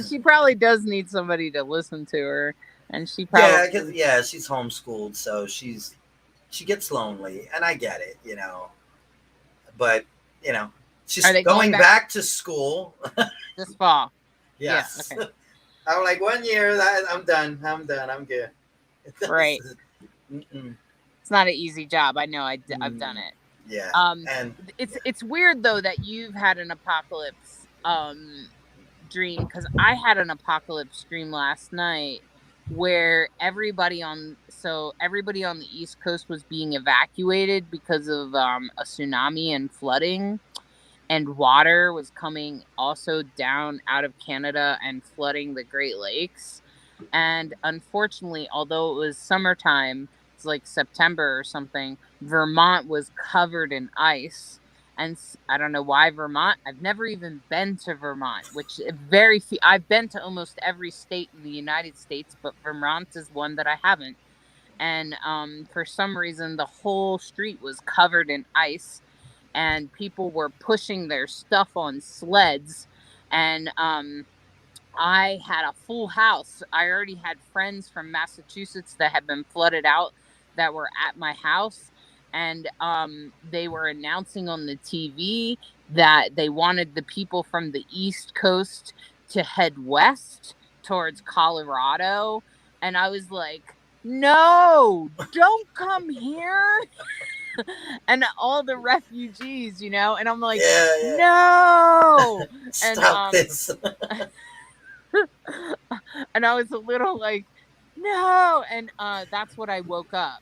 She probably does need somebody to listen to her, and she probably she's homeschooled, so she gets lonely, and I get it, but she's going back to school this fall. Yes. Yeah, okay. I'm like 1 year, I'm done, I'm good. Right. It's not an easy job. I know. I've done it. Yeah. And it's weird though that you've had an apocalypse dream, because I had an apocalypse dream last night where everybody on the East Coast was being evacuated because of a tsunami and flooding, and water was coming also down out of Canada and flooding the Great Lakes. And unfortunately, although it was summertime, it's like September or something, Vermont was covered in ice. And I don't know why Vermont. I've never even been to Vermont, which I've been to almost every state in the United States, but Vermont is one that I haven't. And for some reason, the whole street was covered in ice, and people were pushing their stuff on sleds. And I had a full house. I already had friends from Massachusetts that had been flooded out that were at my house. And they were announcing on the TV that they wanted the people from the East Coast to head west towards Colorado. And I was like, no, don't come here. And all the refugees, and I'm like, no. Stop this. And I was a little like, no. And that's what I woke up.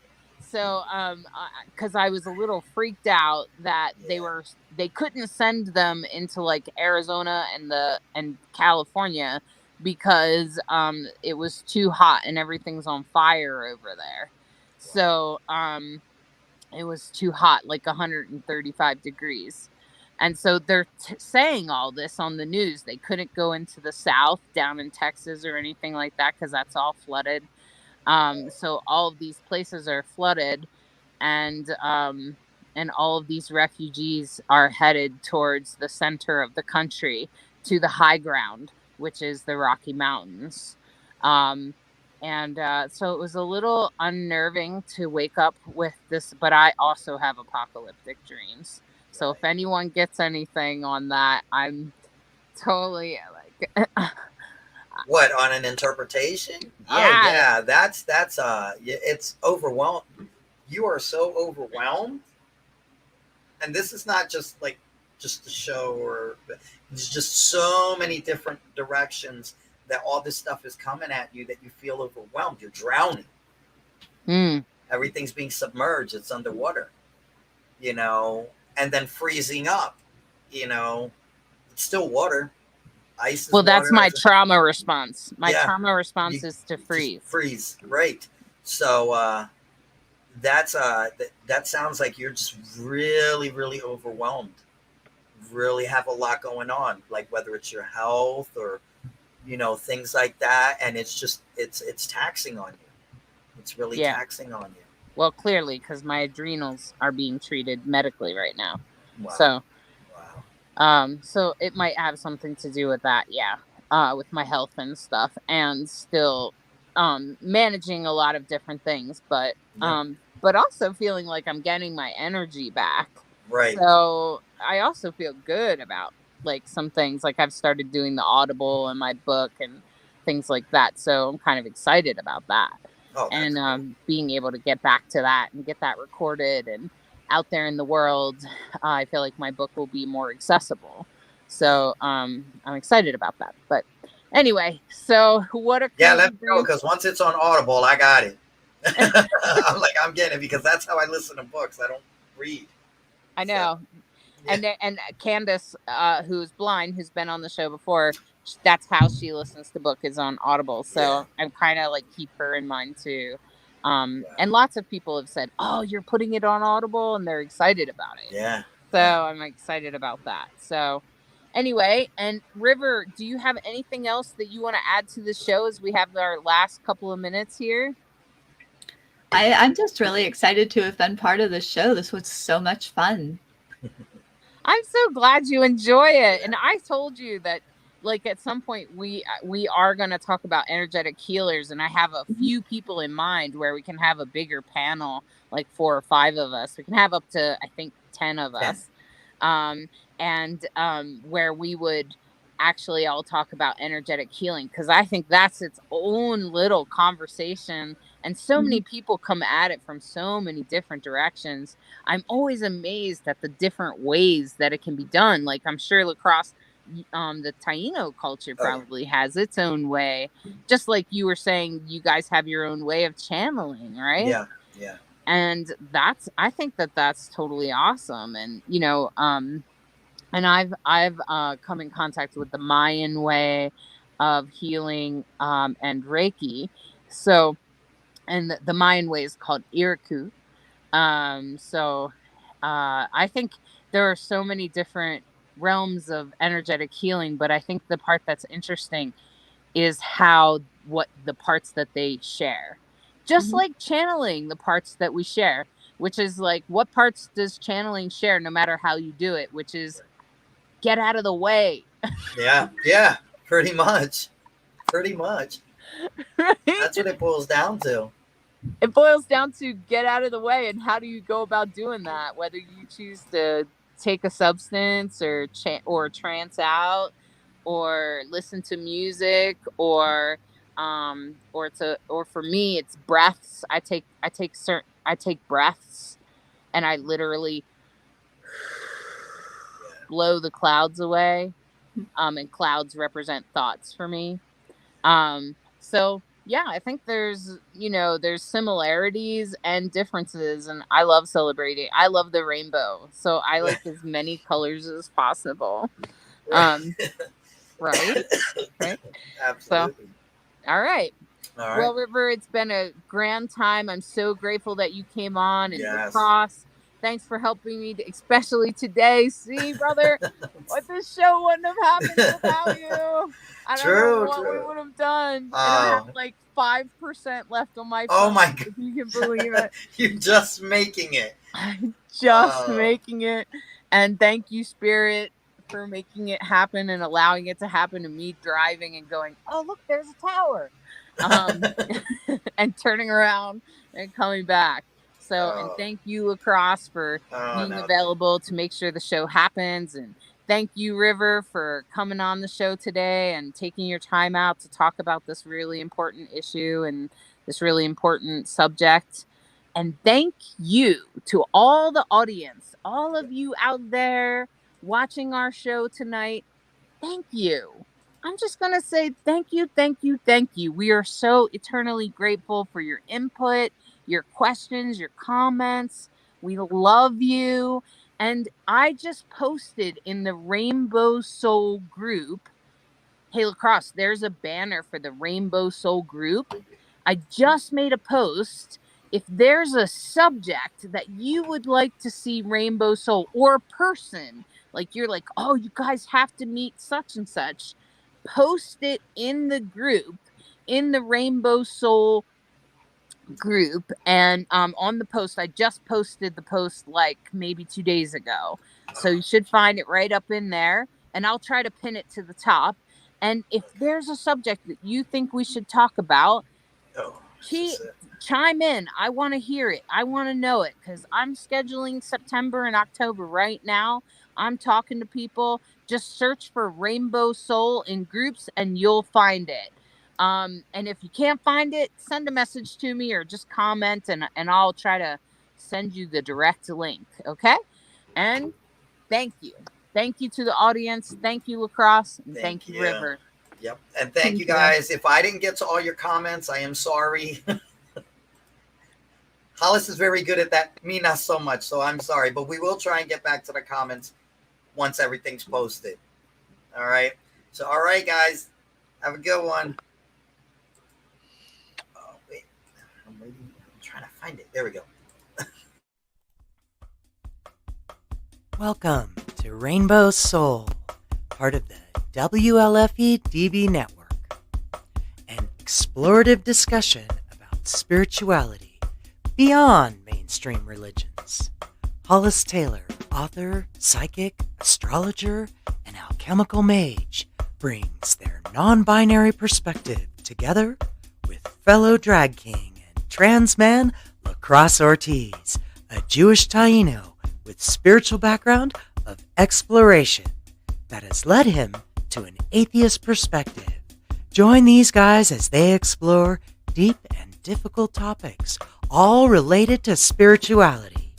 So, because I was a little freaked out that they couldn't send them into like Arizona and California because it was too hot and everything's on fire over there. So it was too hot, like 135 degrees. And so they're saying all this on the news. They couldn't go into the South down in Texas or anything like that because that's all flooded. So all of these places are flooded, and all of these refugees are headed towards the center of the country to the high ground, which is the Rocky Mountains. And so it was a little unnerving to wake up with this, but I also have apocalyptic dreams. So if anyone gets anything on that, I'm totally like, What, on an interpretation? Oh yeah. yeah, that's it's overwhelmed. You are so overwhelmed, and this is not just like just the show, or there's just so many different directions that all this stuff is coming at you that you feel overwhelmed. You're drowning. Mm. Everything's being submerged. It's underwater, you know, and then freezing up. You know, it's still water. Ice is Well, that's water. my trauma response. My Yeah. trauma response You is to just freeze. freeze, right? So that's that sounds like you're just really, really overwhelmed. Really have a lot going on, like whether it's your health or things like that, and it's just it's taxing on you. It's really Yeah. taxing on you. Well, clearly, because my adrenals are being treated medically right now. Wow. So, Wow. So it might have something to do with that, yeah. With my health and stuff, and still, managing a lot of different things, but Yeah. also feeling like I'm getting my energy back. Right. So I also feel good about like some things, like I've started doing the Audible in my book and things like that. So I'm kind of excited about that. Oh, that's And cool. being able to get back to that and get that recorded and out there in the world, I feel like my book will be more accessible. So I'm excited about that. But anyway, so what a Yeah, crazy let me know, dream. because once it's on Audible, I got it. I'm getting it, because that's how I listen to books. I don't read. I know. Yeah. And Candace, who's blind, who's been on the show before, that's how she listens to book, is on Audible. So Yeah. I'm kind of like keep her in mind too. Wow. And lots of people have said, "Oh, you're putting it on Audible," and they're excited about it. Yeah. So I'm excited about that. So anyway, and River, do you have anything else that you want to add to the show as we have our last couple of minutes here? I'm just really excited to have been part of the show. This was so much fun. I'm so glad you enjoy it. And I told you that like at some point we are going to talk about energetic healers, and I have a few people in mind where we can have a bigger panel, like 4 or 5 of us. We can have up to I think 10 of us. And where we would actually all talk about energetic healing, because I think that's its own little conversation, and so many people come at it from so many different directions. I'm always amazed at the different ways that it can be done. Like I'm sure lacrosse, the Taino culture probably has its own way, just like you were saying you guys have your own way of channeling, right? Yeah. And I think that's totally awesome. And and I've come in contact with the Mayan way of healing, and Reiki. So, and the Mayan way is called Iriku. I think there are so many different realms of energetic healing, but I think the part that's interesting is what the parts that they share. Just like channeling, the parts that we share, which is like, what parts does channeling share no matter how you do it, which is get out of the way. Yeah, pretty much. Right? That's what it boils down to. It boils down to get out of the way. And how do you go about doing that? Whether you choose to take a substance or trance out, or listen to music, or for me it's breaths. I take breaths, and I literally blow the clouds away. And clouds represent thoughts for me. So yeah, I think there's similarities and differences, and I love celebrating. I love the rainbow, so I like as many colors as possible. Right. Absolutely. So, all right. All right. Well, River, it's been a grand time. I'm so grateful that you came on, and Yes. lacrosse. Thanks for helping me, especially today. See, brother, what this show wouldn't have happened without you. I don't know what we would have done. And I have like 5% left on my phone. Oh my God. If you can believe it. You're just making it. I'm just making it. And thank you, Spirit, for making it happen and allowing it to happen to me driving and going, oh, look, there's a tower. and turning around and coming back. So, and Oh, thank you, Lacrosse, for oh being no. available to make sure the show happens. And thank you, River, for coming on the show today and taking your time out to talk about this really important issue and this really important subject. And thank you to all the audience, all of you out there watching our show tonight. Thank you. I'm just going to say thank you, thank you, thank you. We are so eternally grateful for your input, your questions, your comments. We love you. And I just posted in the Rainbow Soul group. Hey, Lacrosse, there's a banner for the Rainbow Soul group. I just made a post. If there's a subject that you would like to see Rainbow Soul or a person, like you're like, oh, you guys have to meet such and such, post it in the group, in the Rainbow Soul group. And on the post, I just posted the post like maybe 2 days ago. So you should find it right up in there. And I'll try to pin it to the top. And if there's a subject that you think we should talk about, Oh, this is it. chime in. I want to hear it. I want to know it because I'm scheduling September and October right now. I'm talking to people. Just search for Rainbow Soul in groups and you'll find it. And if you can't find it, send a message to me or just comment and I'll try to send you the direct link. Okay. And thank you. Thank you to the audience. Thank you, Lacrosse. And thank you, River. Yep. And thank you guys. If I didn't get to all your comments, I am sorry. Hollis is very good at that. Me, not so much. So I'm sorry. But we will try and get back to the comments once everything's posted. All right. So, all right, guys. Have a good one. Oh, wait. I'm trying to find it. There we go. Welcome to Rainbow Soul, part of the WLFE DB network, an explorative discussion about spirituality beyond mainstream religions. Hollis Taylor, author, psychic, astrologer, and alchemical mage, brings their non-binary perspective together with fellow drag king and trans man Lacrosse Ortiz, a Jewish Taino with spiritual background of exploration that has led him to an atheist perspective. Join these guys as they explore deep and difficult topics, all related to spirituality,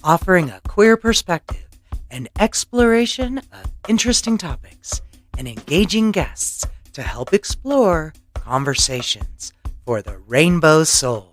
offering a queer perspective and exploration of interesting topics and engaging guests to help explore conversations for the Rainbow Soul.